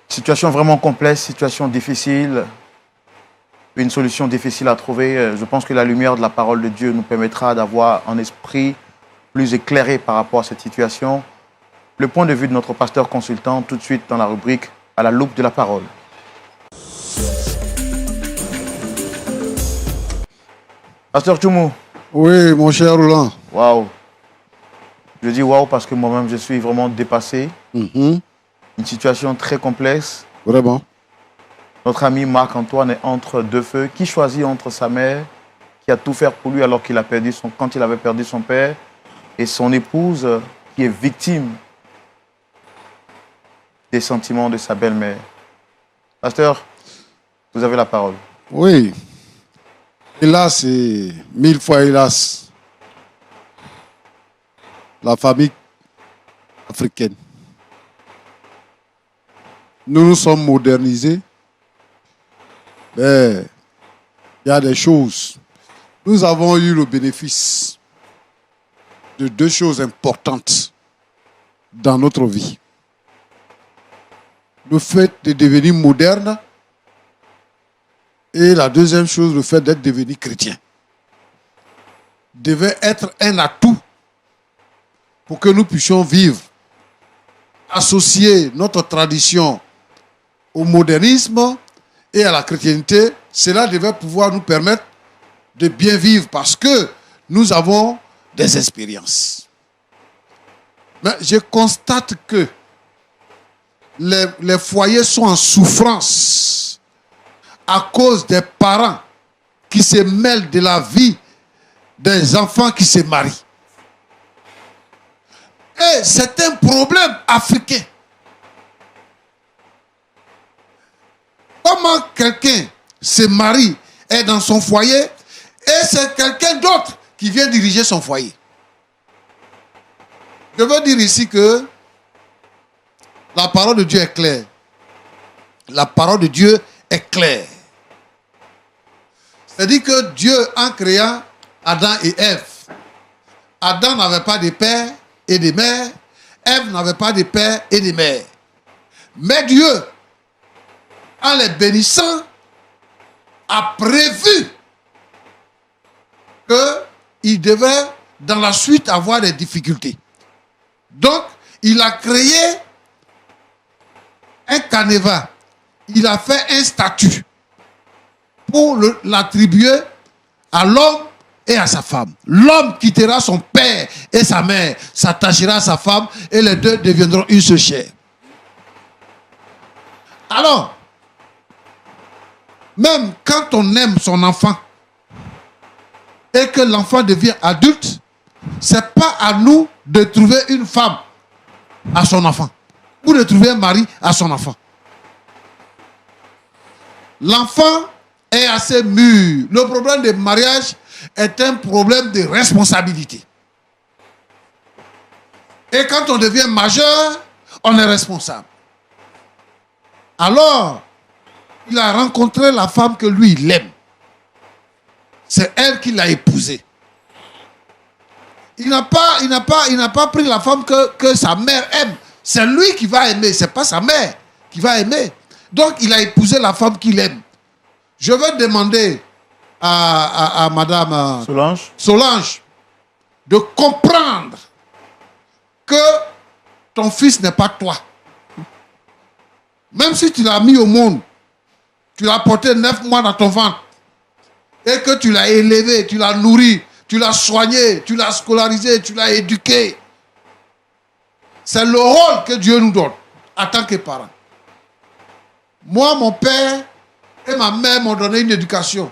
Situation vraiment complexe, situation difficile, une solution difficile à trouver. Je pense que la lumière de la parole de Dieu nous permettra d'avoir un esprit plus éclairé par rapport à cette situation. Le point de vue de notre pasteur consultant, tout de suite dans la rubrique « À la loupe de la parole ». Pasteur Tchoumou. Oui, mon cher Roland. Waouh. Je dis waouh parce que moi-même, je suis vraiment dépassé. Une situation très complexe. Vraiment. Notre ami Marc-Antoine est entre deux feux. Qui choisit entre sa mère, qui a tout fait pour lui alors qu'il a perdu quand il avait perdu son père, et son épouse qui est victime des sentiments de sa belle-mère. Pasteur, vous avez la parole. Oui. Hélas, et 1000 fois hélas, la famille africaine. Nous nous sommes modernisés, mais il y a des choses. Nous avons eu le bénéfice de deux choses importantes dans notre vie. Le fait de devenir moderne et la deuxième chose, le fait d'être devenu chrétien. Devait être un atout pour que nous puissions vivre, associer notre tradition au modernisme et à la chrétienté. Cela devait pouvoir nous permettre de bien vivre parce que nous avons des expériences. Mais je constate que les foyers sont en souffrance à cause des parents qui se mêlent de la vie des enfants qui se marient. Et c'est un problème africain. Comment quelqu'un se marie, est dans son foyer, et c'est quelqu'un d'autre qui vient diriger son foyer. Je veux dire ici que la parole de Dieu est claire. La parole de Dieu est claire. C'est-à-dire que Dieu, en créant Adam et Ève, Adam n'avait pas de père et de mère, Ève n'avait pas de père et de mère. Mais Dieu, en les bénissant, a prévu qu'ils devaient dans la suite avoir des difficultés. Donc, il a créé un canevas. Il a fait un statut pour l'attribuer à l'homme et à sa femme. L'homme quittera son père et sa mère, s'attachera à sa femme et les deux deviendront une seule chair. Alors, même quand on aime son enfant et que l'enfant devient adulte, c'est pas à nous de trouver une femme à son enfant ou de trouver un mari à son enfant. L'enfant est assez mûr. Le problème du mariage est un problème de responsabilité. Et quand on devient majeur, on est responsable. Alors, il a rencontré la femme que lui, il aime. C'est elle qui l'a épousée. Il n'a pas pris la femme que sa mère aime. C'est lui qui va aimer, ce n'est pas sa mère qui va aimer. Donc, il a épousé la femme qu'il aime. Je vais demander à Madame Solange de comprendre que ton fils n'est pas toi. Même si tu l'as mis au monde, tu l'as porté 9 mois dans ton ventre et que tu l'as élevé, tu l'as nourri, tu l'as soigné, tu l'as scolarisé, tu l'as éduqué. C'est le rôle que Dieu nous donne en tant que parents. Moi, mon père et ma mère m'ont donné une éducation.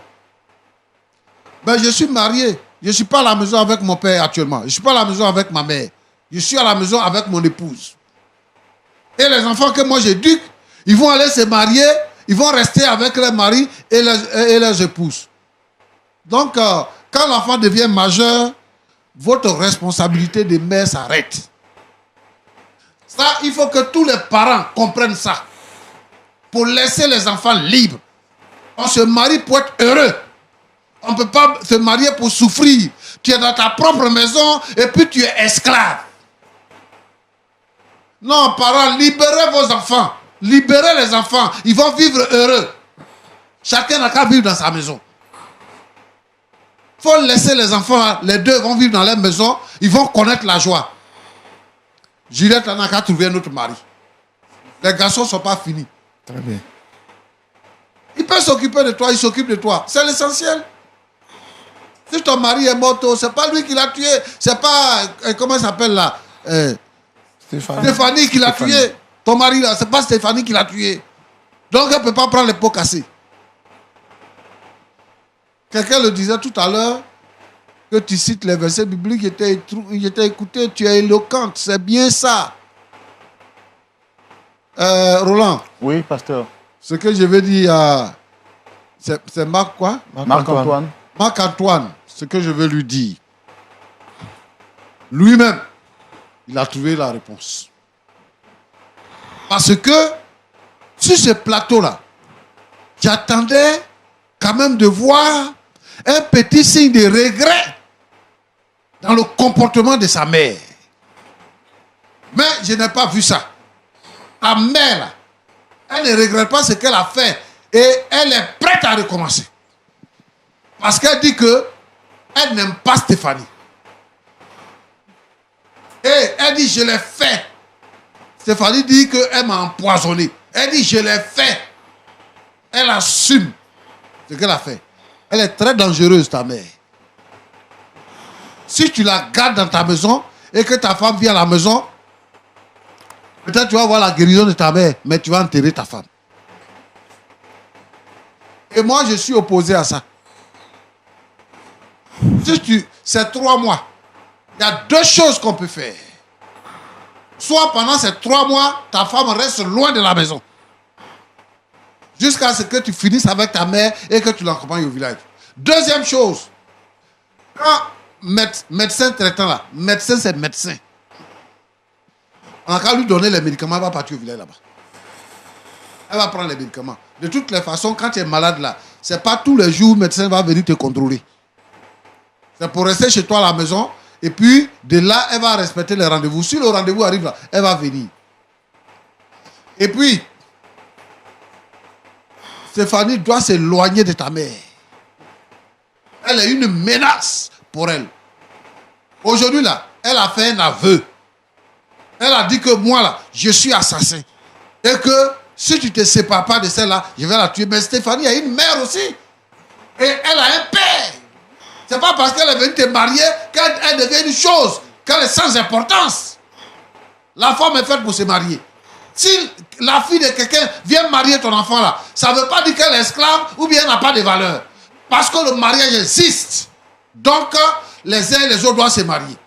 Ben, je suis marié. Je ne suis pas à la maison avec mon père actuellement. Je ne suis pas à la maison avec ma mère. Je suis à la maison avec mon épouse. Et les enfants que moi j'éduque, ils vont aller se marier, ils vont rester avec leurs maris et leurs épouses. Donc, quand l'enfant devient majeur, votre responsabilité de mère s'arrête. Ça, il faut que tous les parents comprennent ça. Pour laisser les enfants libres. On se marie pour être heureux. On ne peut pas se marier pour souffrir. Tu es dans ta propre maison et puis tu es esclave. Non, parents, libérez vos enfants. Libérez les enfants. Ils vont vivre heureux. Chacun n'a qu'à vivre dans sa maison. Il faut laisser les enfants, les deux vont vivre dans leur maison. Ils vont connaître la joie. Juliette n'a qu'à trouver un autre mari. Les garçons ne sont pas finis. Très bien. Il peut s'occuper de toi, il s'occupe de toi. C'est l'essentiel. Si ton mari est mort, ce n'est pas lui qui l'a tué. C'est pas, comment il s'appelle là Stéphanie qui l'a tué. Ton mari là, c'est pas Stéphanie qui l'a tué. Donc elle ne peut pas prendre les pots cassés. Quelqu'un le disait tout à l'heure, que tu cites les versets bibliques, il était écouté, tu es éloquente, c'est bien ça. Roland. Oui, pasteur. Ce que je veux dire, c'est Marc quoi? Marc-Antoine. Marc-Antoine, ce que je veux lui dire. Lui-même, il a trouvé la réponse. Parce que, sur ce plateau-là, j'attendais quand même de voir un petit signe de regret dans le comportement de sa mère. Mais je n'ai pas vu ça. Ta mère, là, elle ne regrette pas ce qu'elle a fait et elle est prête à recommencer. Parce qu'elle dit que elle n'aime pas Stéphanie. Et elle dit, je l'ai fait. Stéphanie dit qu'elle m'a empoisonné. Elle dit, je l'ai fait. Elle assume ce qu'elle a fait. Elle est très dangereuse, ta mère. Si tu la gardes dans ta maison et que ta femme vient à la maison, peut-être tu vas voir la guérison de ta mère, mais tu vas enterrer ta femme. Et moi, je suis opposé à ça. Si c'est 3 mois, il y a 2 choses qu'on peut faire. Soit pendant ces 3 mois, ta femme reste loin de la maison. Jusqu'à ce que tu finisses avec ta mère et que tu l'accompagnes au village. Deuxième chose, quand médecin traitant là, médecin c'est médecin. On a qu'à lui donner les médicaments, elle va partir au village là-bas. Elle va prendre les médicaments. De toutes les façons, quand tu es malade là, c'est pas tous les jours le médecin va venir te contrôler. C'est pour rester chez toi à la maison. Et puis, de là, elle va respecter les rendez-vous. Si le rendez-vous arrive là, elle va venir. Et puis, Stéphanie doit s'éloigner de ta mère. Elle est une menace pour elle. Aujourd'hui là, elle a fait un aveu. Elle a dit que moi là, je suis assassin. Et que si tu ne te sépares pas de celle-là, je vais la tuer. Mais Stéphanie a une mère aussi. Et elle a un père. C'est pas parce qu'elle est venue te marier qu'elle devient une chose, qu'elle est sans importance. La femme est faite pour se marier. Si la fille de quelqu'un vient marier ton enfant là, ça ne veut pas dire qu'elle est esclave ou bien elle n'a pas de valeur. Parce que le mariage existe. Donc, les uns et les autres doivent se marier.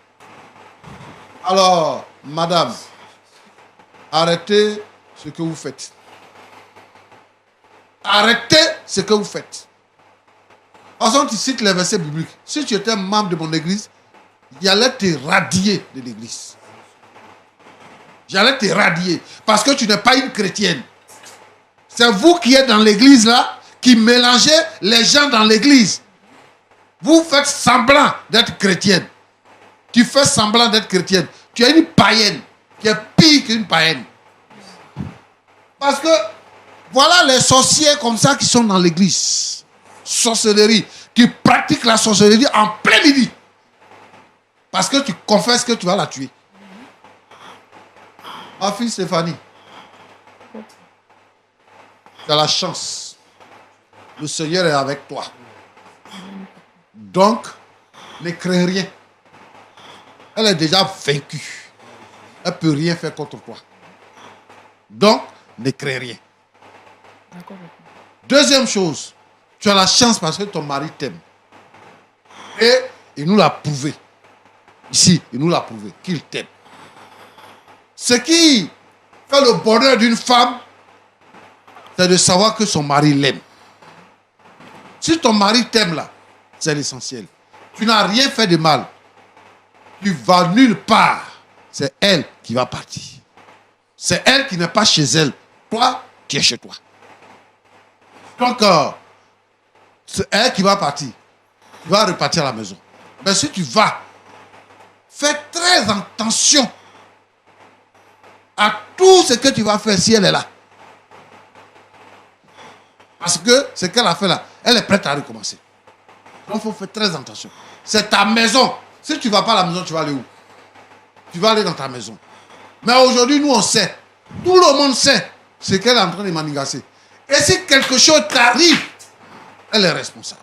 Alors, madame, arrêtez ce que vous faites. Arrêtez ce que vous faites. Par exemple, tu cites les versets bibliques. Si tu étais membre de mon église, j'allais te radier de l'église. J'allais te radier. Parce que tu n'es pas une chrétienne. C'est vous qui êtes dans l'église là, qui mélangez les gens dans l'église. Vous faites semblant d'être chrétienne. Tu fais semblant d'être chrétienne. Tu es une païenne qui est pire qu'une païenne. Parce que voilà les sorciers comme ça qui sont dans l'église. Sorcellerie. Tu pratiques la sorcellerie en plein midi. Parce que tu confesses que tu vas la tuer. Ma fille Stéphanie, tu as la chance. Le Seigneur est avec toi. Donc, ne crains rien. Elle est déjà vaincue. Elle ne peut rien faire contre toi. Donc, ne crains rien. Deuxième chose, tu as la chance parce que ton mari t'aime. Et il nous l'a prouvé. Ici, il nous l'a prouvé qu'il t'aime. Ce qui fait le bonheur d'une femme, c'est de savoir que son mari l'aime. Si ton mari t'aime là, c'est l'essentiel. Tu n'as rien fait de mal. Tu vas nulle part. C'est elle qui va partir. C'est elle qui n'est pas chez elle. Toi, tu es chez toi. Donc, c'est elle qui va partir. Tu vas repartir à la maison. Mais si tu vas, fais très attention à tout ce que tu vas faire si elle est là. Parce que ce qu'elle a fait là, elle est prête à recommencer. Donc, il faut faire très attention. C'est ta maison. Si tu ne vas pas à la maison, tu vas aller où? Tu vas aller dans ta maison. Mais aujourd'hui, nous, on sait. Tout le monde sait ce qu'elle est en train de manigancer. Et si quelque chose t'arrive, elle est responsable.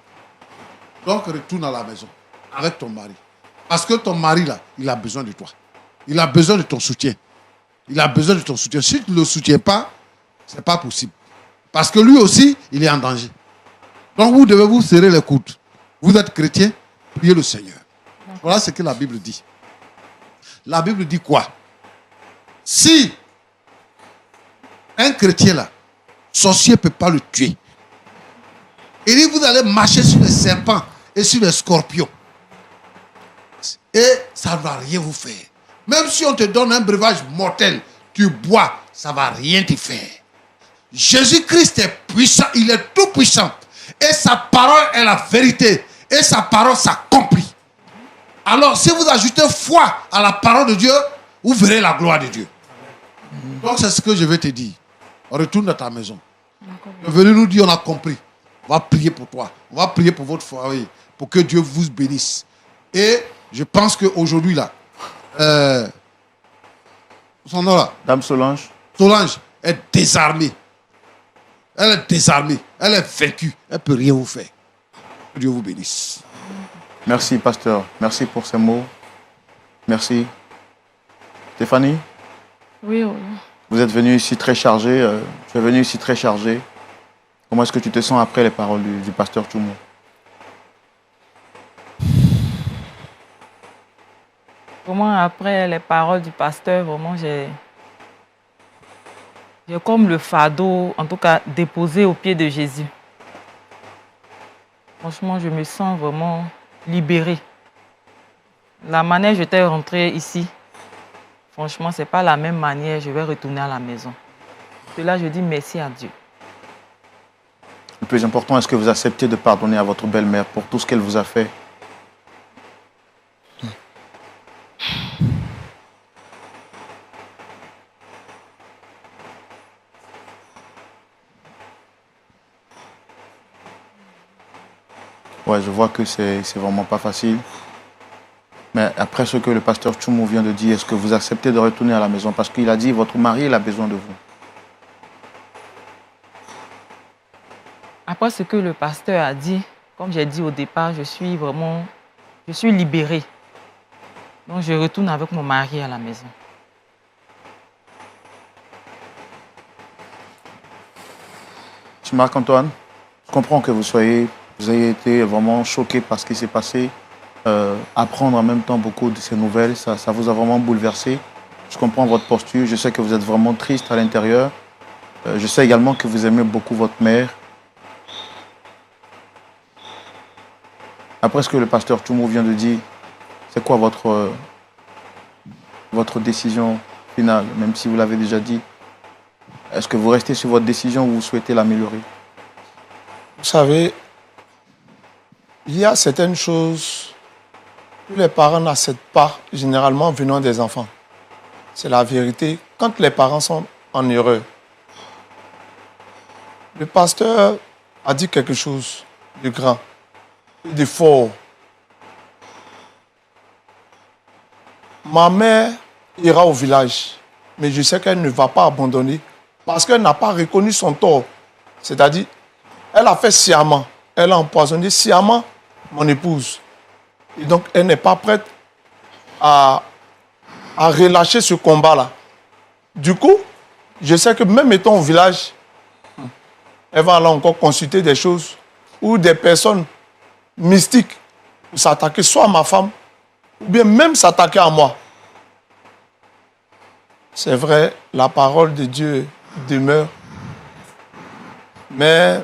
Donc, retourne à la maison avec ton mari. Parce que ton mari, là, il a besoin de toi. Il a besoin de ton soutien. Il a besoin de ton soutien. Si tu ne le soutiens pas, ce n'est pas possible. Parce que lui aussi, il est en danger. Donc, vous devez vous serrer les coudes. Vous êtes chrétien, priez le Seigneur. Voilà ce que la Bible dit. La Bible dit quoi? Si un chrétien là, sorcier ne peut pas le tuer. Il dit, vous allez marcher sur les serpents et sur les scorpions. Et ça ne va rien vous faire. Même si on te donne un breuvage mortel, tu bois, ça ne va rien te faire. Jésus-Christ est puissant, il est tout puissant. Et sa parole est la vérité. Et sa parole s'accomplit. Alors, si vous ajoutez foi à la parole de Dieu, vous verrez la gloire de Dieu. Donc, c'est ce que je vais te dire. Retourne dans ta maison. Venez nous dire, on a compris. On va prier pour toi. On va prier pour votre foyer. Pour que Dieu vous bénisse. Et je pense qu'aujourd'hui, là, son nom là, Dame Solange. Solange est désarmée. Elle est désarmée. Elle est vaincue. Elle ne peut rien vous faire. Que Dieu vous bénisse. Merci, pasteur. Merci pour ces mots. Merci. Stéphanie? Oui, oui. Vous êtes venu ici très chargé. Tu es venu ici très chargé. Comment est-ce que tu te sens après les paroles du pasteur Tchoumo? Vraiment, après les paroles du pasteur, vraiment, j'ai j'ai comme le fardeau, en tout cas, déposé au pied de Jésus. Franchement, je me sens vraiment libérée. La manière dont j'étais rentrée ici, franchement, ce n'est pas la même manière, je vais retourner à la maison. De là, je dis merci à Dieu. Le plus important, est-ce que vous acceptez de pardonner à votre belle-mère pour tout ce qu'elle vous a fait? Ouais, je vois que c'est vraiment pas facile. Mais après ce que le pasteur Tchoumou vient de dire, est-ce que vous acceptez de retourner à la maison? Parce qu'il a dit, votre mari, il a besoin de vous. Après ce que le pasteur a dit, comme j'ai dit au départ, je suis libérée. Donc je retourne avec mon mari à la maison. Marc-Antoine, je comprends que vous ayez été vraiment choqué par ce qui s'est passé. Apprendre en même temps beaucoup de ces nouvelles, ça vous a vraiment bouleversé. Je comprends votre posture, je sais que vous êtes vraiment triste à l'intérieur. Je sais également que vous aimez beaucoup votre mère. Après ce que le pasteur Tchoumou vient de dire, c'est quoi votre décision finale, même si vous l'avez déjà dit? Est-ce que vous restez sur votre décision ou vous souhaitez l'améliorer? Vous savez, il y a certaines choses que les parents n'acceptent pas, généralement venant des enfants. C'est la vérité. Quand les parents sont en erreur, le pasteur a dit quelque chose de grand, de fort. Ma mère ira au village, mais je sais qu'elle ne va pas abandonner parce qu'elle n'a pas reconnu son tort. C'est-à-dire, elle a fait sciemment, elle a empoisonné sciemment mon épouse. Et donc, elle n'est pas prête à relâcher ce combat-là. Du coup, je sais que même étant au village, elle va aller encore consulter des choses ou des personnes mystiques pour s'attaquer soit à ma femme ou bien même s'attaquer à moi. C'est vrai, la parole de Dieu demeure. Mais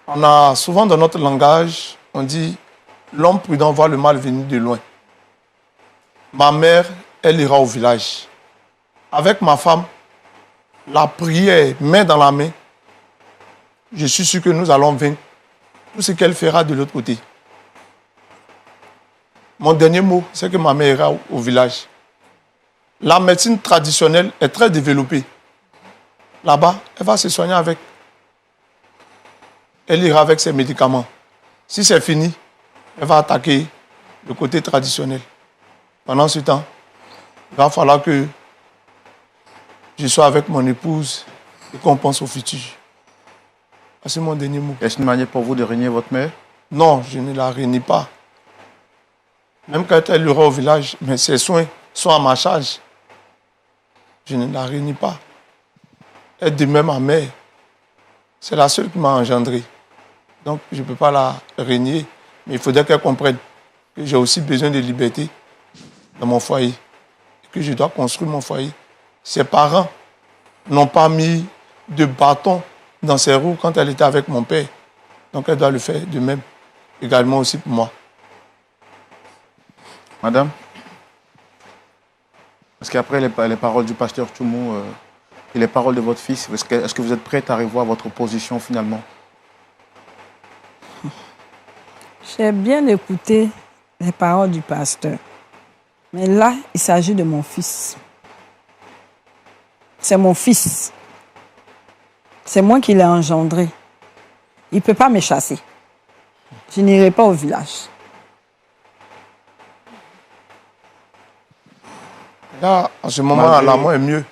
on a souvent dans notre langage, on dit l'homme prudent voit le mal venir de loin. Ma mère, elle ira au village. Avec ma femme, la prière, main dans la main, je suis sûr que nous allons vaincre tout ce qu'elle fera de l'autre côté. Mon dernier mot, c'est que ma mère ira au village. La médecine traditionnelle est très développée. Là-bas, elle va se soigner avec. Elle ira avec ses médicaments. Si c'est fini, elle va attaquer le côté traditionnel. Pendant ce temps, il va falloir que je sois avec mon épouse et qu'on pense au futur. C'est mon dernier mot. Est-ce une manière pour vous de régner votre mère? Non, je ne la réunis pas. Même quand elle ira au village, mais ses soins sont à ma charge. Je ne la réunis pas. Elle demeure ma mère. C'est la seule qui m'a engendré. Donc, je ne peux pas la régner. Mais il faudrait qu'elle comprenne que j'ai aussi besoin de liberté dans mon foyer. Et que je dois construire mon foyer. Ses parents n'ont pas mis de bâton dans ses roues quand elle était avec mon père. Donc, elle doit le faire de même. Également aussi pour moi. Madame, est-ce qu'après les paroles du pasteur Tchoumou et les paroles de votre fils, est-ce que vous êtes prête à revoir votre position finalement? J'ai bien écouté les paroles du pasteur. Mais là, il s'agit de mon fils. C'est mon fils. C'est moi qui l'ai engendré. Il ne peut pas me chasser. Je n'irai pas au village. Là, en ce moment, la mort est mieux.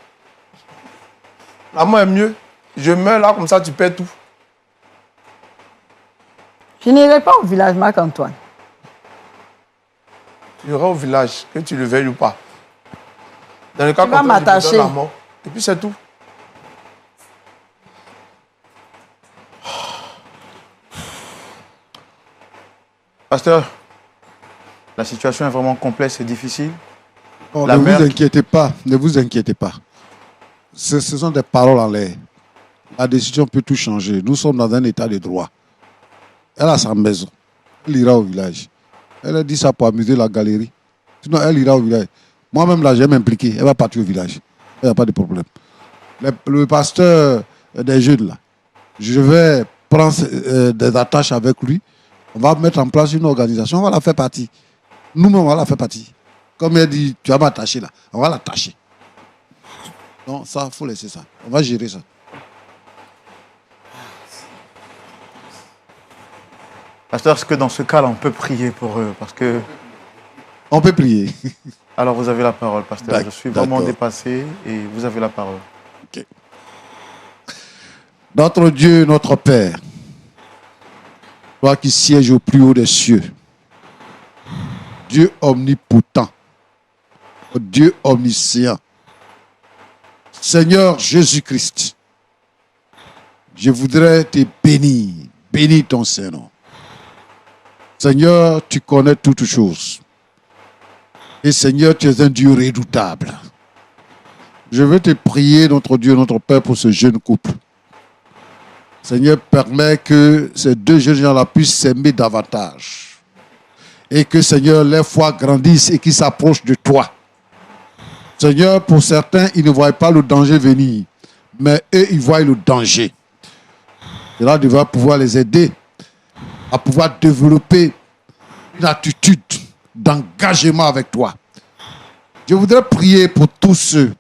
La mort est mieux. Je meurs là, comme ça, tu perds tout. Je n'irai pas au village, Marc-Antoine. Tu iras au village, que tu le veuilles ou pas. Dans le cas vas contraire, je te m'attacher. donne la mort. Et puis c'est tout. Pasteur, la situation est vraiment complexe et difficile. Oh, La ne mère- vous inquiétez pas, ne vous inquiétez pas. ce sont des paroles en l'air. La décision peut tout changer. Nous sommes dans un état de droit. Elle a sa maison. Elle ira au village. Elle a dit ça pour amuser la galerie. Sinon, elle ira au village. Moi-même, là, je vais m'impliquer. Elle va partir au village. Il n'y a pas de problème. Le pasteur des jeunes, là, je vais prendre des attaches avec lui. On va mettre en place une organisation. On va la faire partie. Nous-mêmes, on va la faire partie. Comme elle dit, tu vas m'attacher là. On va l'attacher. Non, ça, il faut laisser ça. On va gérer ça. Pasteur, est-ce que dans ce cas-là, on peut prier pour eux? Parce que... On peut prier. Alors, vous avez la parole, pasteur. Je suis vraiment D'accord. dépassé et vous avez la parole. Okay. Notre Dieu, notre Père, toi qui sièges au plus haut des cieux, Dieu omnipotent, Dieu omniscient, Seigneur Jésus-Christ, je voudrais te bénir, bénis ton Saint-Nom. Seigneur, tu connais toutes choses. Et Seigneur, tu es un Dieu redoutable. Je veux te prier, notre Dieu, notre Père, pour ce jeune couple. Seigneur, permets que ces deux jeunes gens-là puissent s'aimer davantage. Et que, Seigneur, leur foi grandisse et qu'ils s'approchent de toi. Seigneur, pour certains, ils ne voient pas le danger venir. Mais eux, ils voient le danger. Cela devra pouvoir les aider à pouvoir développer une attitude d'engagement avec toi. Je voudrais prier pour tous ceux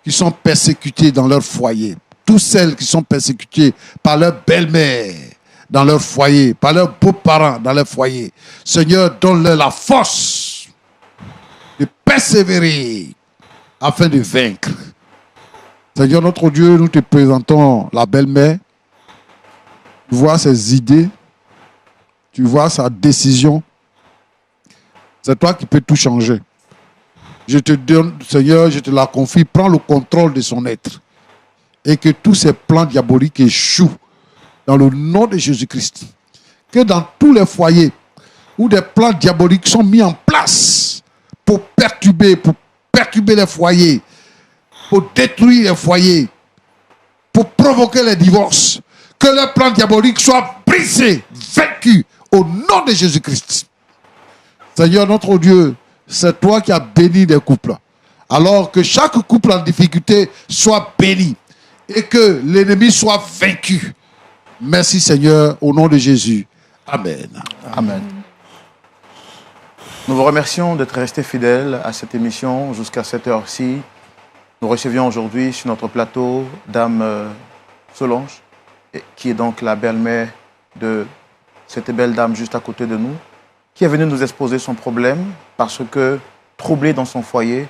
qui sont persécutés dans leur foyer, toutes celles qui sont persécutées par leur belle-mère dans leur foyer, par leurs beaux-parents dans leur foyer. Seigneur, donne-leur la force de persévérer afin de vaincre. Seigneur notre Dieu, nous te présentons la belle-mère. Tu vois ses idées, tu vois sa décision. C'est toi qui peux tout changer. Je te donne, Seigneur, je te la confie, prends le contrôle de son être. Et que tous ces plans diaboliques échouent dans le nom de Jésus-Christ. Que dans tous les foyers où des plans diaboliques sont mis en place pour perturber les foyers, pour détruire les foyers, pour provoquer les divorces, que les plans diaboliques soient brisés, vaincus au nom de Jésus-Christ. Seigneur notre Dieu, c'est toi qui as béni les couples. Alors que chaque couple en difficulté soit béni et que l'ennemi soit vaincu. Merci Seigneur, au nom de Jésus. Amen. Amen. Nous vous remercions d'être restés fidèles à cette émission jusqu'à cette heure-ci. Nous recevions aujourd'hui sur notre plateau Dame Solange, qui est donc la belle-mère de cette belle dame juste à côté de nous, qui est venue nous exposer son problème parce que, troublée dans son foyer,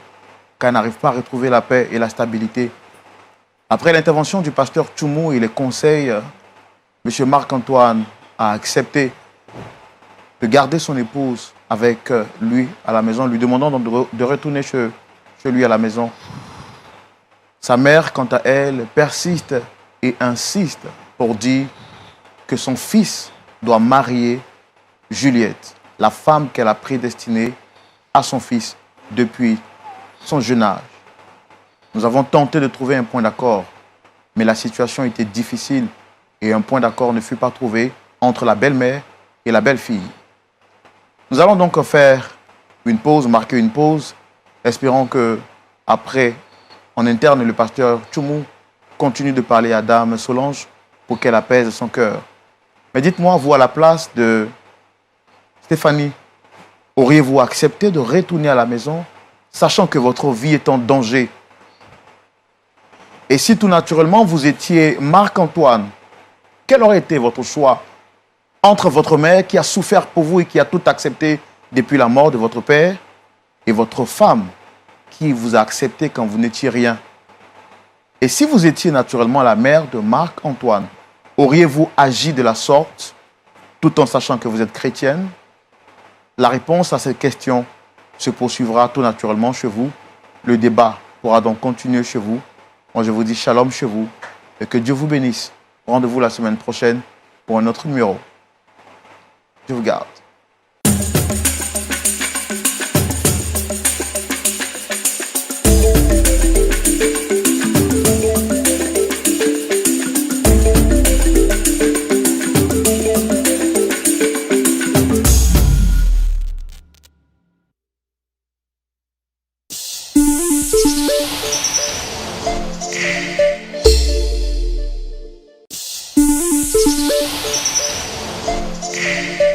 qu'elle n'arrive pas à retrouver la paix et la stabilité. Après l'intervention du pasteur Tchoumou et les conseils, M. Marc-Antoine a accepté de garder son épouse avec lui à la maison, lui demandant donc de retourner chez lui à la maison. Sa mère, quant à elle, persiste et insiste pour dire que son fils doit marier Juliette, la femme qu'elle a prédestinée à son fils depuis son jeune âge. Nous avons tenté de trouver un point d'accord, mais la situation était difficile et un point d'accord ne fut pas trouvé entre la belle-mère et la belle-fille. Nous allons donc faire une pause, marquer une pause, espérant que après, en interne, le pasteur Tchoumou continue de parler à Dame Solange pour qu'elle apaise son cœur. Mais dites-moi, vous, à la place de Stéphanie, auriez-vous accepté de retourner à la maison, sachant que votre vie est en danger? Et si tout naturellement, vous étiez Marc-Antoine, quel aurait été votre choix entre votre mère qui a souffert pour vous et qui a tout accepté depuis la mort de votre père et votre femme qui vous a accepté quand vous n'étiez rien? Et si vous étiez naturellement la mère de Marc-Antoine, auriez-vous agi de la sorte tout en sachant que vous êtes chrétienne? La réponse à cette question se poursuivra tout naturellement chez vous. Le débat pourra donc continuer chez vous. Moi, je vous dis shalom chez vous et que Dieu vous bénisse. Rendez-vous la semaine prochaine pour un autre numéro. Je vous garde. Podcast.